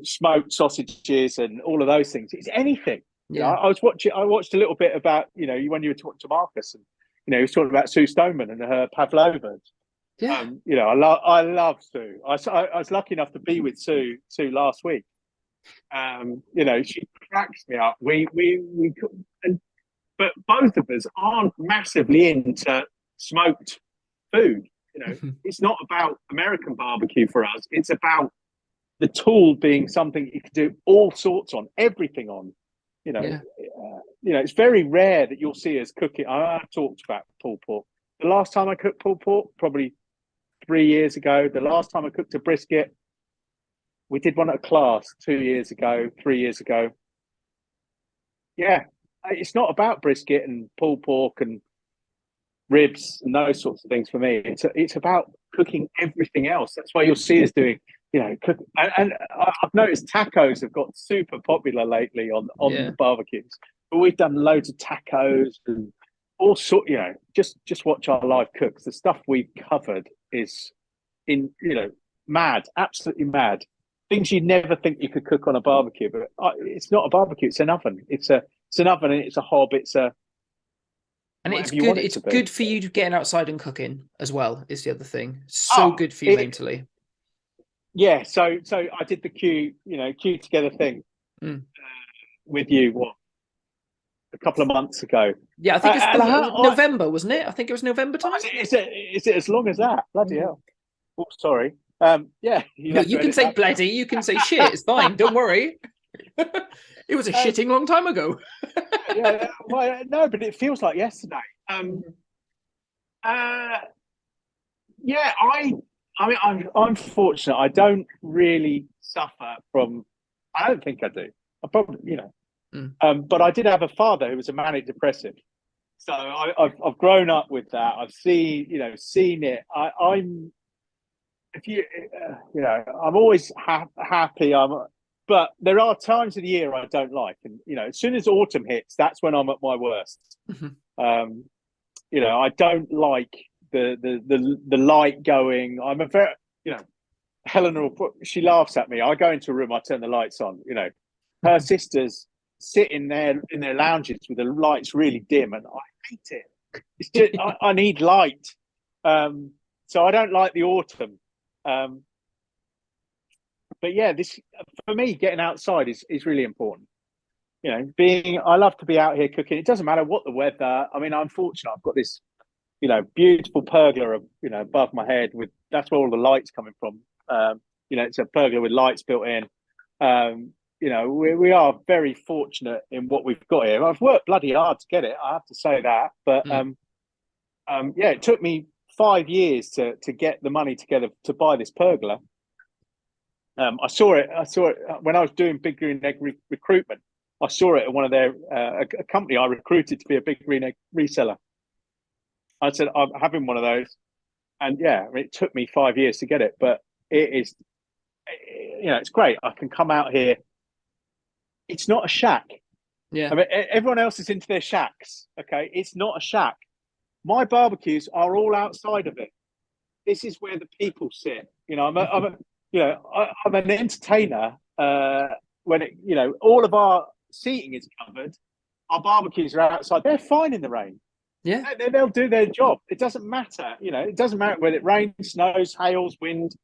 smoked sausages and all of those things. It's anything. Yeah. I watched a little bit about when you were talking to Marcus, and he was talking about Sue Stoneman and her pavlovas. Yeah. I love Sue. I was lucky enough to be with Sue last week. She cracks me up. But both of us aren't massively into smoked food. It's not about American barbecue for us. It's about the tool being something you can do all sorts on, everything on. It's very rare that you'll see us cooking. I've talked about pulled pork. The last time I cooked pulled pork, probably 3 years ago. The last time I cooked a brisket, we did one at a class 3 years ago. Yeah, it's not about brisket and pulled pork and ribs and those sorts of things for me. It's about cooking everything else. That's why you'll see us doing, cook. And I've noticed tacos have got super popular lately on the barbecues. But we've done loads of tacos and all sort. Just watch our live cooks. The stuff we've covered is mad, absolutely mad. Things you'd never think you could cook on a barbecue, but it's not a barbecue. It's an oven. It's an oven, and it's a hob. And it's good. It's good for you getting outside and cooking as well. Is the other thing so good for you mentally? Yeah. So I did the Q together thing with you a couple of months ago. Yeah, I think it's November, wasn't it? I think it was November time. Is it as long as that? Bloody hell! Oh, sorry. Yeah. You can say bloody. You can say shit. It's fine. Don't worry. It was a shitting long time ago. Yeah. Well, no, but it feels like yesterday. Yeah. I'm fortunate. I don't really suffer from. I don't think I do. I probably, but I did have a father who was a manic depressive, so I've grown up with that. I've seen it. I'm always happy. But there are times of the year I don't like, and as soon as autumn hits, that's when I'm at my worst. I don't like the light going. I'm a very Helena she laughs at me. I go into a room, I turn the lights on. Her sisters sit in their lounges with the lights really dim, and I hate it. It's just I need light, so I don't like the autumn. But yeah, this for me, getting outside is really important. I love to be out here cooking. It doesn't matter what the weather. I mean, I'm fortunate. I've got this, beautiful pergola, above my head. That's where all the lights coming from. It's a pergola with lights built in. We are very fortunate in what we've got here. I've worked bloody hard to get it. I have to say that. But it took me 5 years to get the money together to buy this pergola. I saw it when I was doing Big Green Egg recruitment. I saw it at one of their a company I recruited to be a Big Green Egg reseller. I said, I'm having one of those, and it took me 5 years to get it, but it is, it's great. I can come out here. It's not a shack. Yeah. I mean, everyone else is into their shacks. Okay, it's not a shack. My barbecues are all outside of it. This is where the people sit. I'm an entertainer. When all of our seating is covered, our barbecues are outside. They're fine in the rain. Yeah, they'll do their job. It doesn't matter. It doesn't matter whether it rains, snows, hails, wind.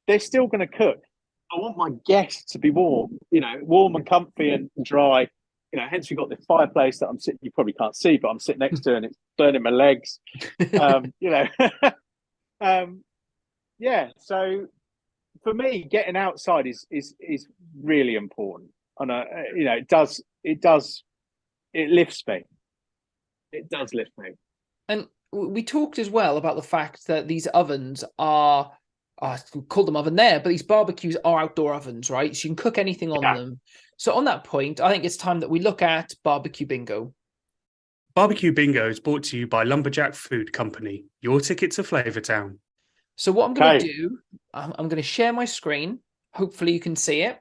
They're still going to cook. I want my guests to be warm. Warm and comfy and dry. Hence we've got this fireplace that I'm sitting. You probably can't see, but I'm sitting next to, and it's burning my legs. So for me, getting outside is really important, and it lifts me. It does lift me. And we talked as well about the fact that these ovens are, we call them oven there, but these barbecues are outdoor ovens, right? So you can cook anything on them. So on that point, I think it's time that we look at Barbecue Bingo. Barbecue Bingo is brought to you by Lumberjack Food Company, your ticket to Flavortown. So what I'm going to do, I'm going to share my screen. Hopefully you can see it.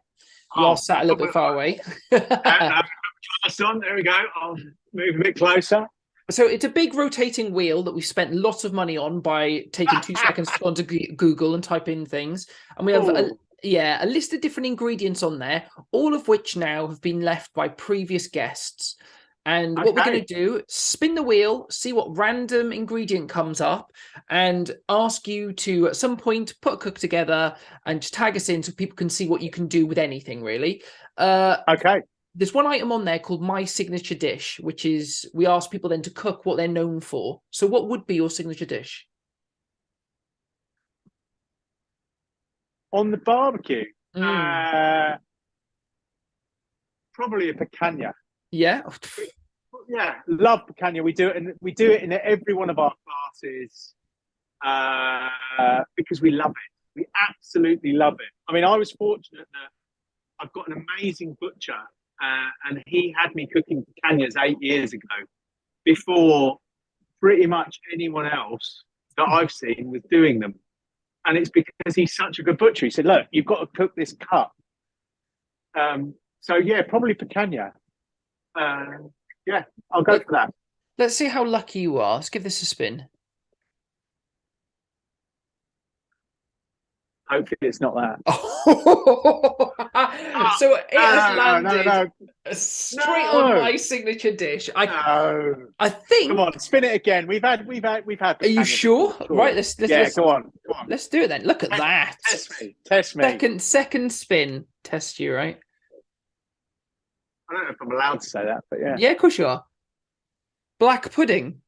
You are sat a little bit far away. Class on. There we go. I'll move a bit closer. So it's a big rotating wheel that we've spent lots of money on by taking 2 seconds to go onto Google and type in things. And we have a list of different ingredients on there, all of which now have been left by previous guests. And what we're going to do, spin the wheel, see what random ingredient comes up, and ask you to, at some point, put a cook together and just tag us in so people can see what you can do with anything, really. Okay. There's one item on there called My Signature Dish, which is, we ask people then to cook what they're known for. So what would be your signature dish? On the barbecue, probably a picanha. Yeah. Yeah, love picanha. We do it in every one of our classes because we love it. We absolutely love it. I mean, I was fortunate that I've got an amazing butcher, and he had me cooking picanhas 8 years ago, before pretty much anyone else that I've seen was doing them. And it's because he's such a good butcher. He said, "Look, you've got to cook this cut." So yeah, probably picanha. Yeah, I'll go for that. Let's see how lucky you are. Let's give this a spin. Hopefully it's not that. So it has landed no. straight on My Signature Dish. I think. Come on, spin it again. We've had. Are you sure? Right. Let's go on. Let's do it then. Look at that. Test me. Second spin. Test you, right? I don't know if I'm allowed to say that, but yeah. Yeah, of course you are. Black pudding.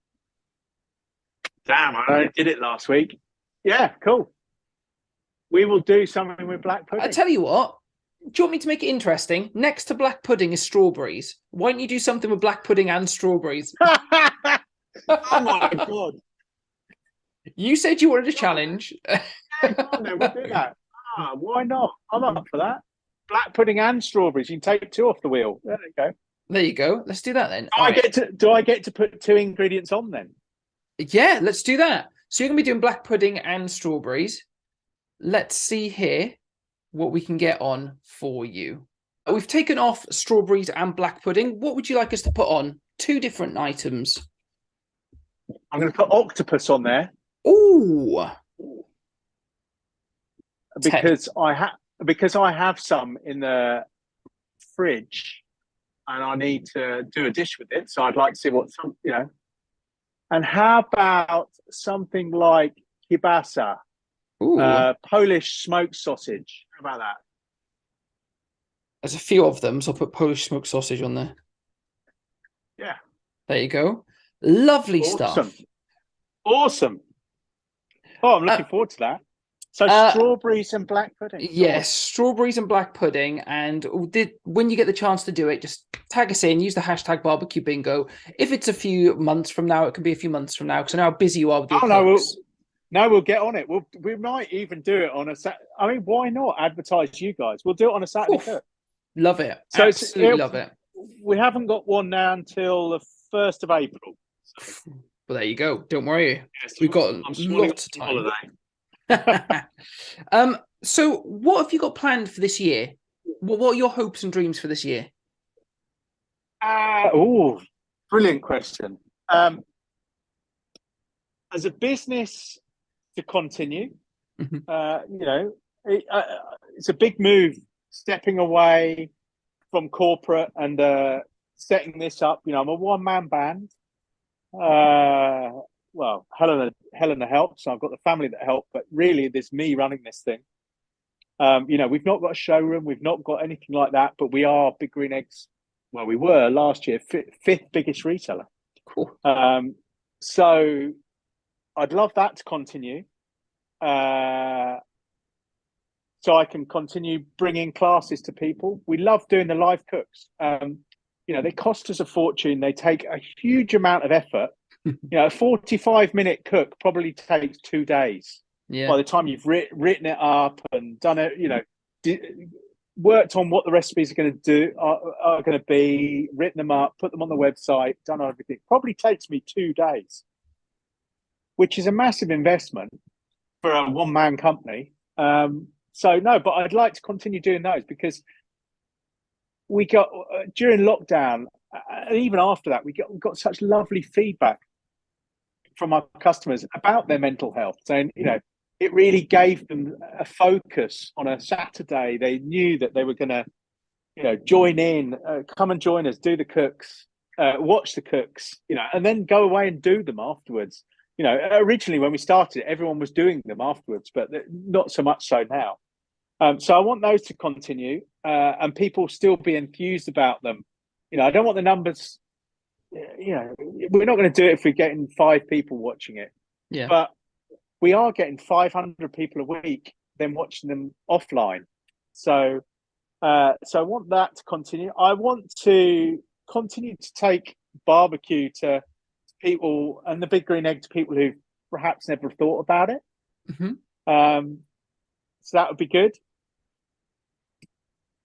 Damn, I did it last week. Yeah, cool. We will do something with black pudding. I tell you what. Do you want me to make it interesting? Next to black pudding is strawberries. Why don't you do something with black pudding and strawberries? Oh my God. You said you wanted a challenge. Yeah, we'll do that. Why not? I'm up for that. Black pudding and strawberries. You can take 2 off the wheel. There you go. There you go. Let's do that then. Do I get to put 2 ingredients on then? Yeah, let's do that. So you're going to be doing black pudding and strawberries. Let's see here what we can get on for you. We've taken off strawberries and black pudding. What would you like us to put on? 2 different items. I'm going to put octopus on there. Ooh. Because I have some in the fridge and I need to do a dish with it. So I'd like to see what some, And how about something like kielbasa? Polish smoked sausage. How about that? There's a few of them, so I'll put Polish smoked sausage on there. Yeah. There you go. Lovely stuff. Awesome. Oh, I'm looking forward to that. So strawberries and black pudding. Yes, strawberries and black pudding. And when you get the chance to do it, just tag us in, use the hashtag barbecue bingo. If it's a few months from now, it can be a few months from now, because I know how busy you are with your cooks. We'll get on it. We might even do it on a Saturday. I mean, why not advertise you guys? We'll do it on a Saturday cook. Love it. So absolutely love it. We haven't got one now until the 1st of April. So. Well, there you go. Don't worry. Yes, We've got lots of time. So what have you got planned for this year? What are your hopes and dreams for this year? Brilliant question. As a business to continue, it's a big move stepping away from corporate and setting this up. I'm a one-man band. Well, Helena helps, so I've got the family that help, but really there's me running this thing. We've not got a showroom, we've not got anything like that, but we are Big Green Eggs. Well, we were last year 5th biggest retailer. Cool. So I'd love that to continue. So I can continue bringing classes to people. We love doing the live cooks. They cost us a fortune. They take a huge amount of effort. A 45-minute cook probably takes 2 days. Yeah. By the time you've written it up and done it, worked on what the recipes are going to be, written them up, put them on the website, done everything. Probably takes me 2 days, which is a massive investment for a one-man company. But I'd like to continue doing those because we got during lockdown, and even after that, we got such lovely feedback from our customers about their mental health, saying, it really gave them a focus on a Saturday. They knew that they were going to, join in, come and join us, do the cooks, watch the cooks, and then go away and do them afterwards. Originally when we started, everyone was doing them afterwards, but not so much so now. So I want those to continue, and people still be enthused about them. I don't want the numbers. We're not going to do it if we're getting 5 people watching it. Yeah. But we are getting 500 people a week, then watching them offline. So I want that to continue. I want to continue to take barbecue to people, and the Big Green Egg to people who perhaps never thought about it. Mm-hmm. So that would be good.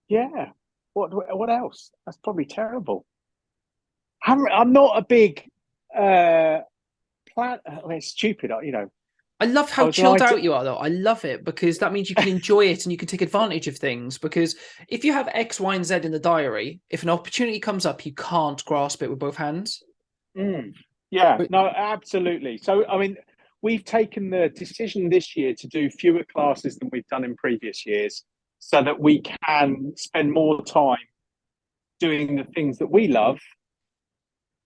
Yeah. What else? That's probably terrible. I'm not a big plan. It's stupid, I love how chilled out you are, though. I love it because that means you can enjoy it and you can take advantage of things. Because if you have X, Y, and Z in the diary, if an opportunity comes up, you can't grasp it with both hands. Yeah, no, absolutely. So, we've taken the decision this year to do fewer classes than we've done in previous years, so that we can spend more time doing the things that we love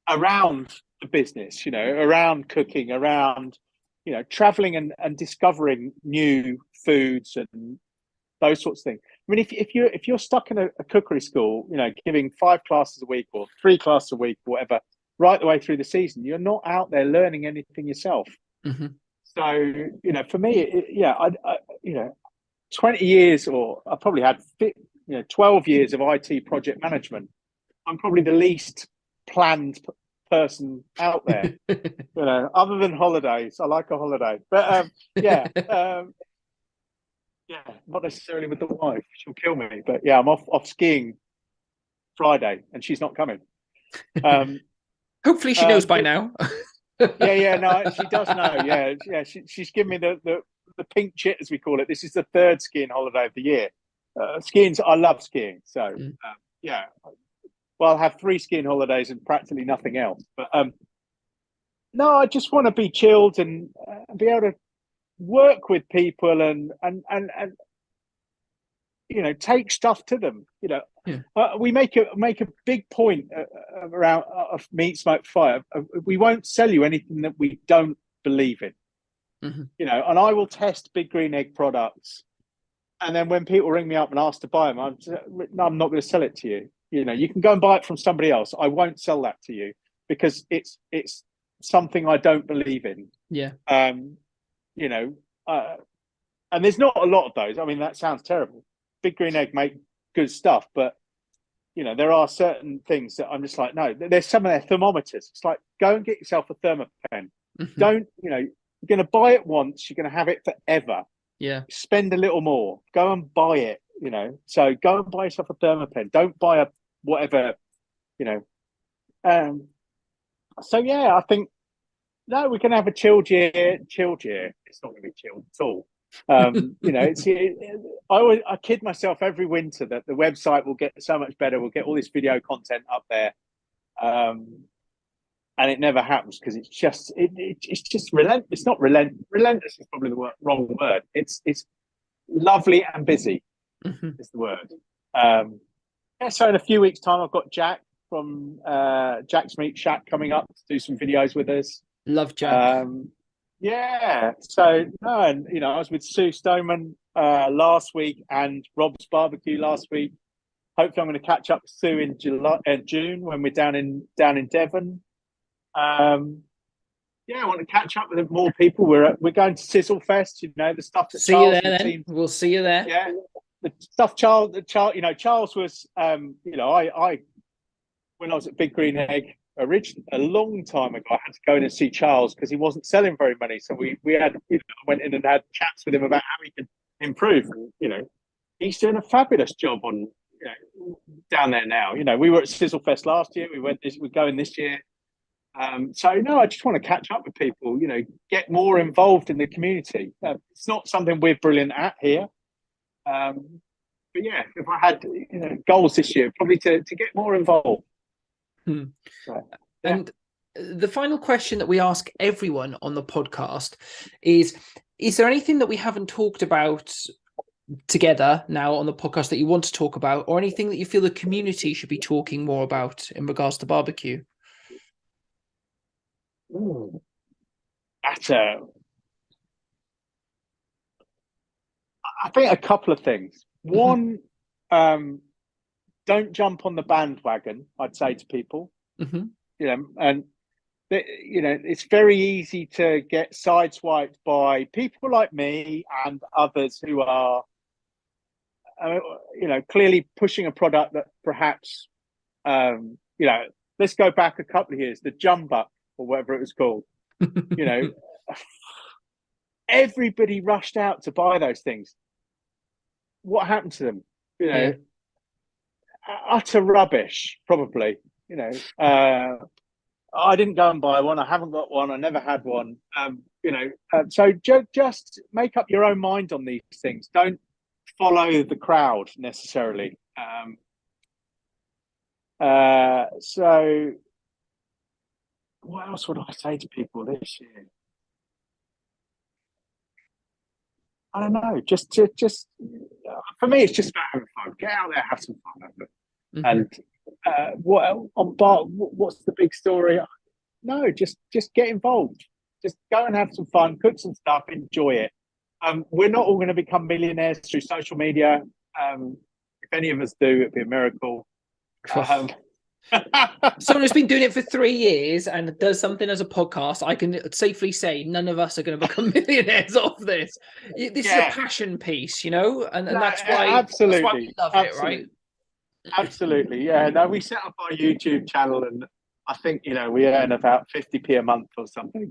around the business, around cooking, around, traveling and discovering new foods and those sorts of things. If you're stuck in a cookery school, giving 5 classes a week or 3 classes a week, or whatever, right the way through the season, you're not out there learning anything yourself. Mm-hmm. So, for me, I 20 years, or I probably had 12 years of IT project management. I'm probably the least planned person out there. Other than holidays. I like a holiday, but not necessarily with the wife. She'll kill me. But yeah, I'm off skiing Friday, and she's not coming. Hopefully, she knows by now. No, she does know. Yeah. She's given me the pink chit, as we call it. This is the 3rd skiing holiday of the year. I love skiing. So well, I'll have 3 skiing holidays and practically nothing else. But no, I just want to be chilled and be able to work with people and take stuff to them. We make a big point around of Meat Smoke Fire. We won't sell you anything that we don't believe in. Mm-hmm. And I will test Big Green Egg products, and then when people ring me up and ask to buy them, I'm not going to sell it to you. You can go and buy it from somebody else. I won't sell that to you because it's something I don't believe in. Yeah. And there's not a lot of those. That sounds terrible. Big Green Egg make good stuff, but there are certain things that I'm just like, no. There's some of their thermometers. It's like, go and get yourself a thermopen. Mm-hmm. Don't, you're going to buy it once. You're going to have it forever. Yeah. Spend a little more. Go and buy it. So go and buy yourself a thermopen. Don't buy a whatever. So yeah, I think no, we're going to have a chilled year. It's not going to be chilled at all. I kid myself every winter that the website will get so much better. We'll get all this video content up there, and it never happens because it's just relentless. It's not relentless is probably the wrong word. It's lovely and busy. Mm-hmm. Is the word. So in a few weeks' time, I've got Jack from Jack's Meat Shack coming up to do some videos with us. Love Jack. So no, and I was with Sue Stoneman last week and Rob's Barbecue last week. Hopefully, I'm going to catch up with Sue in June when we're down in Devon. I want to catch up with more people. We're going to Sizzle Fest. The stuff that see Charles you there. Then we'll see you there. Yeah, the stuff Charles. Charles was. I when I was at Big Green Egg. Originally, a long time ago, I had to go in and see Charles because he wasn't selling very many. So we had went in and had chats with him about how he could improve. He's doing a fabulous job on down there now. We were at Sizzle Fest last year. We're going this year. So no, I just want to catch up with people. Get more involved in the community. It's not something we're brilliant at here. But but yeah, if I had goals this year, probably to get more involved. Hmm. So, yeah. And the final question that we ask everyone on the podcast is there anything that we haven't talked about together now on the podcast that you want to talk about, or anything that you feel the community should be talking more about in regards to barbecue? Ooh. I think a couple of things. One, don't jump on the bandwagon, I'd say to people. And it's very easy to get sideswiped by people like me and others who are clearly pushing a product that perhaps let's go back a couple of years, the Jumbuck or whatever it was called. Everybody rushed out to buy those things. What happened to them? Utter rubbish, probably. I didn't go and buy one. I haven't got one. I never had one. So just make up your own mind on these things. Don't follow the crowd necessarily. So what else would I say to people this year? I don't know. Just for me, it's just about having fun. Get out there, have some fun. And what's the big story? No, just get involved. Just go and have some fun, cook some stuff, enjoy it. We're not all going to become millionaires through social media. If any of us do, it'd be a miracle. Someone who's been doing it for 3 years and does something as a podcast, I can safely say none of us are going to become millionaires off this. This is a passion piece, and that's why we love it, right? Absolutely, yeah. No, we set up our YouTube channel, and I think we earn about 50p a month or something.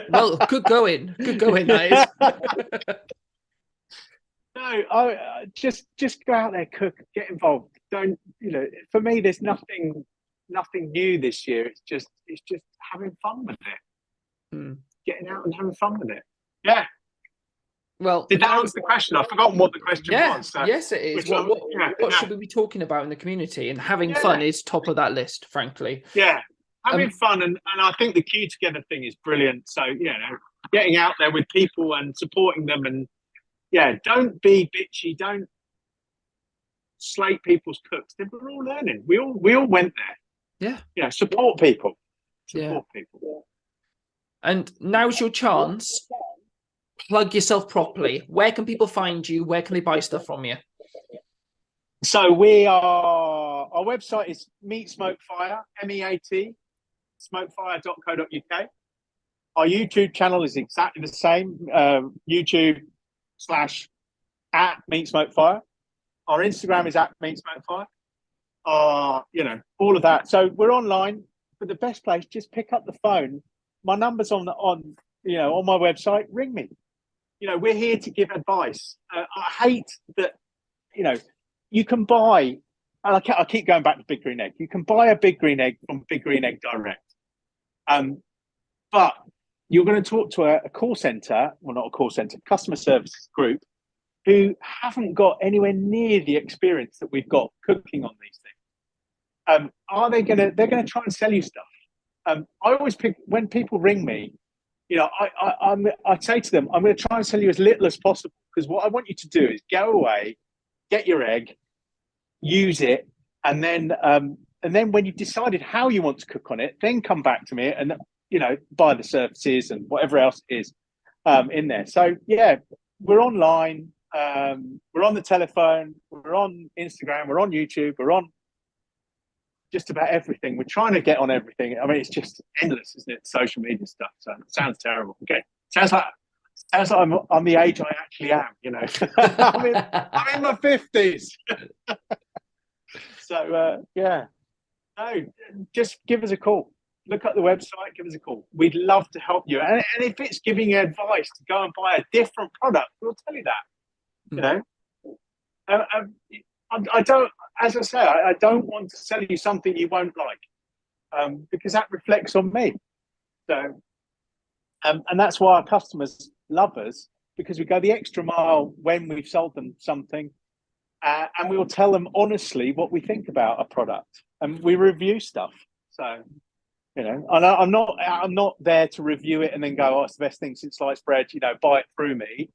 Well, good going, that is. No, just go out there, cook, get involved. Don't for me, there's nothing new this year. It's just having fun with it. Getting out and having fun with it. Yeah. Well, did that answer the question? I've forgotten what the question was. So. Yes, it is. What should we be talking about in the community? And having fun is top of that list, frankly. Yeah, having fun, and I think the Q Together thing is brilliant. So getting out there with people and supporting them, and don't be bitchy. Don't slate people's cooks. We're all learning. We all went there. Yeah. Support people. Support people. And now's your chance. Plug yourself properly. Where can people find you? Where can they buy stuff from you? So our website is Meat Smokefire, MEAT, smokefire.co.uk. Our YouTube channel is exactly the same, YouTube /@MeatSmokeFire. Our Instagram is @MeatSmokeFire. All of that. So we're online, but the best place, just pick up the phone. My number's on my website. Ring me. We're here to give advice. I hate that. You can buy. I keep going back to Big Green Egg. You can buy a Big Green Egg from Big Green Egg Direct. But you're going to talk to a call center, well, not a call center, customer services group, who haven't got anywhere near the experience that we've got cooking on these things. They're going to try and sell you stuff. I always pick, when people ring me, I say to them, I'm going to try and sell you as little as possible, because what I want you to do is go away, get your egg, use it, and then when you've decided how you want to cook on it, then come back to me and buy the services and whatever else is in there. So we're online, we're on the telephone, we're on Instagram, we're on YouTube, we're on just about everything. We're trying to get on everything. I mean, it's just endless, isn't it? Social media stuff. So it sounds terrible. Okay, sounds like I'm the age I actually am. I'm in my 50s. So no, just give us a call. Look at the website. Give us a call. We'd love to help you. And if it's giving you advice to go and buy a different product, we'll tell you that. I don't, as I say, I don't want to sell you something you won't like, because that reflects on me. So, and that's why our customers love us, because we go the extra mile when we've sold them something. and we will tell them honestly what we think about a product, and we review stuff. So, you know, and I'm not there to review it and then go, oh, it's the best thing since sliced bread. You know, buy it through me.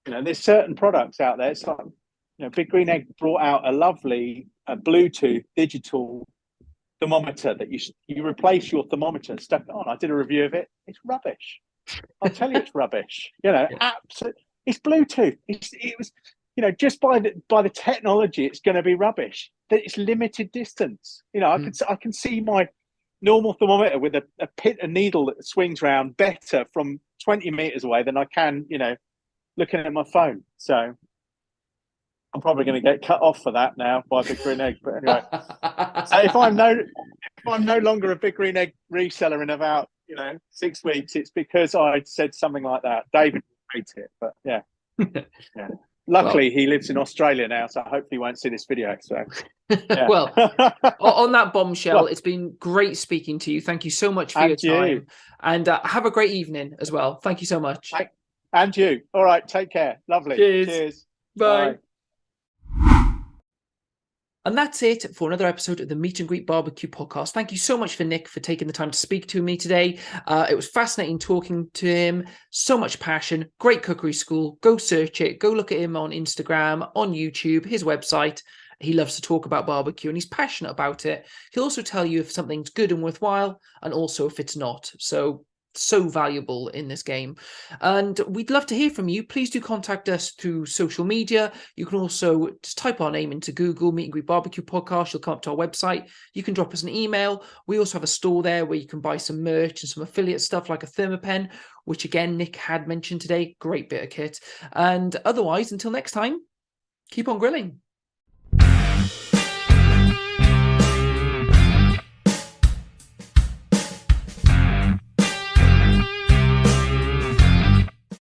You know, there's certain products out there. It's like, you know, Big Green Egg brought out a lovely Bluetooth digital thermometer that you replace your thermometer and stuff it on. I did a review of it. It's rubbish. I'll tell you, it's rubbish. You know, absolutely. It's Bluetooth. It was, you know, just by the technology, it's going to be rubbish. That it's limited distance. You know, I can see my normal thermometer with a needle that swings round better from 20 meters away than I can, you know, looking at my phone. So I'm probably going to get cut off for that now by Big Green Egg. But anyway, so if I'm no longer a Big Green Egg reseller in about, you know, 6 weeks, it's because I said something like that. David will hate it, but yeah. Yeah. Luckily, he lives in Australia now, so hopefully he won't see this video. So, yeah. Well, on that bombshell, it's been great speaking to you. Thank you so much for your time, and have a great evening as well. Thank you so much. And you. All right, take care. Lovely. Cheers. Bye. And that's it for another episode of the Meet and Greet Barbecue podcast. Thank you so much for Nick for taking the time to speak to me today. It was fascinating talking to him. So much passion. Great cookery school. Go search it. Go look at him on Instagram, on YouTube, his website. He loves to talk about barbecue and he's passionate about it. He'll also tell you if something's good and worthwhile and also if it's not. So valuable in this game, and we'd love to hear from you. Please do contact us through social media. You can also just type our name into Google, Meet and Greet Barbecue Podcast. You'll come up to our website. You can drop us an email. We also have a store there where you can buy some merch and some affiliate stuff like a thermopen, which again Nick had mentioned today. Great bit of kit. And otherwise, until next time, keep on grilling.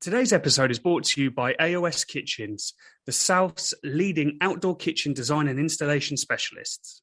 Today's episode is brought to you by AOS Kitchens, the South's leading outdoor kitchen design and installation specialists.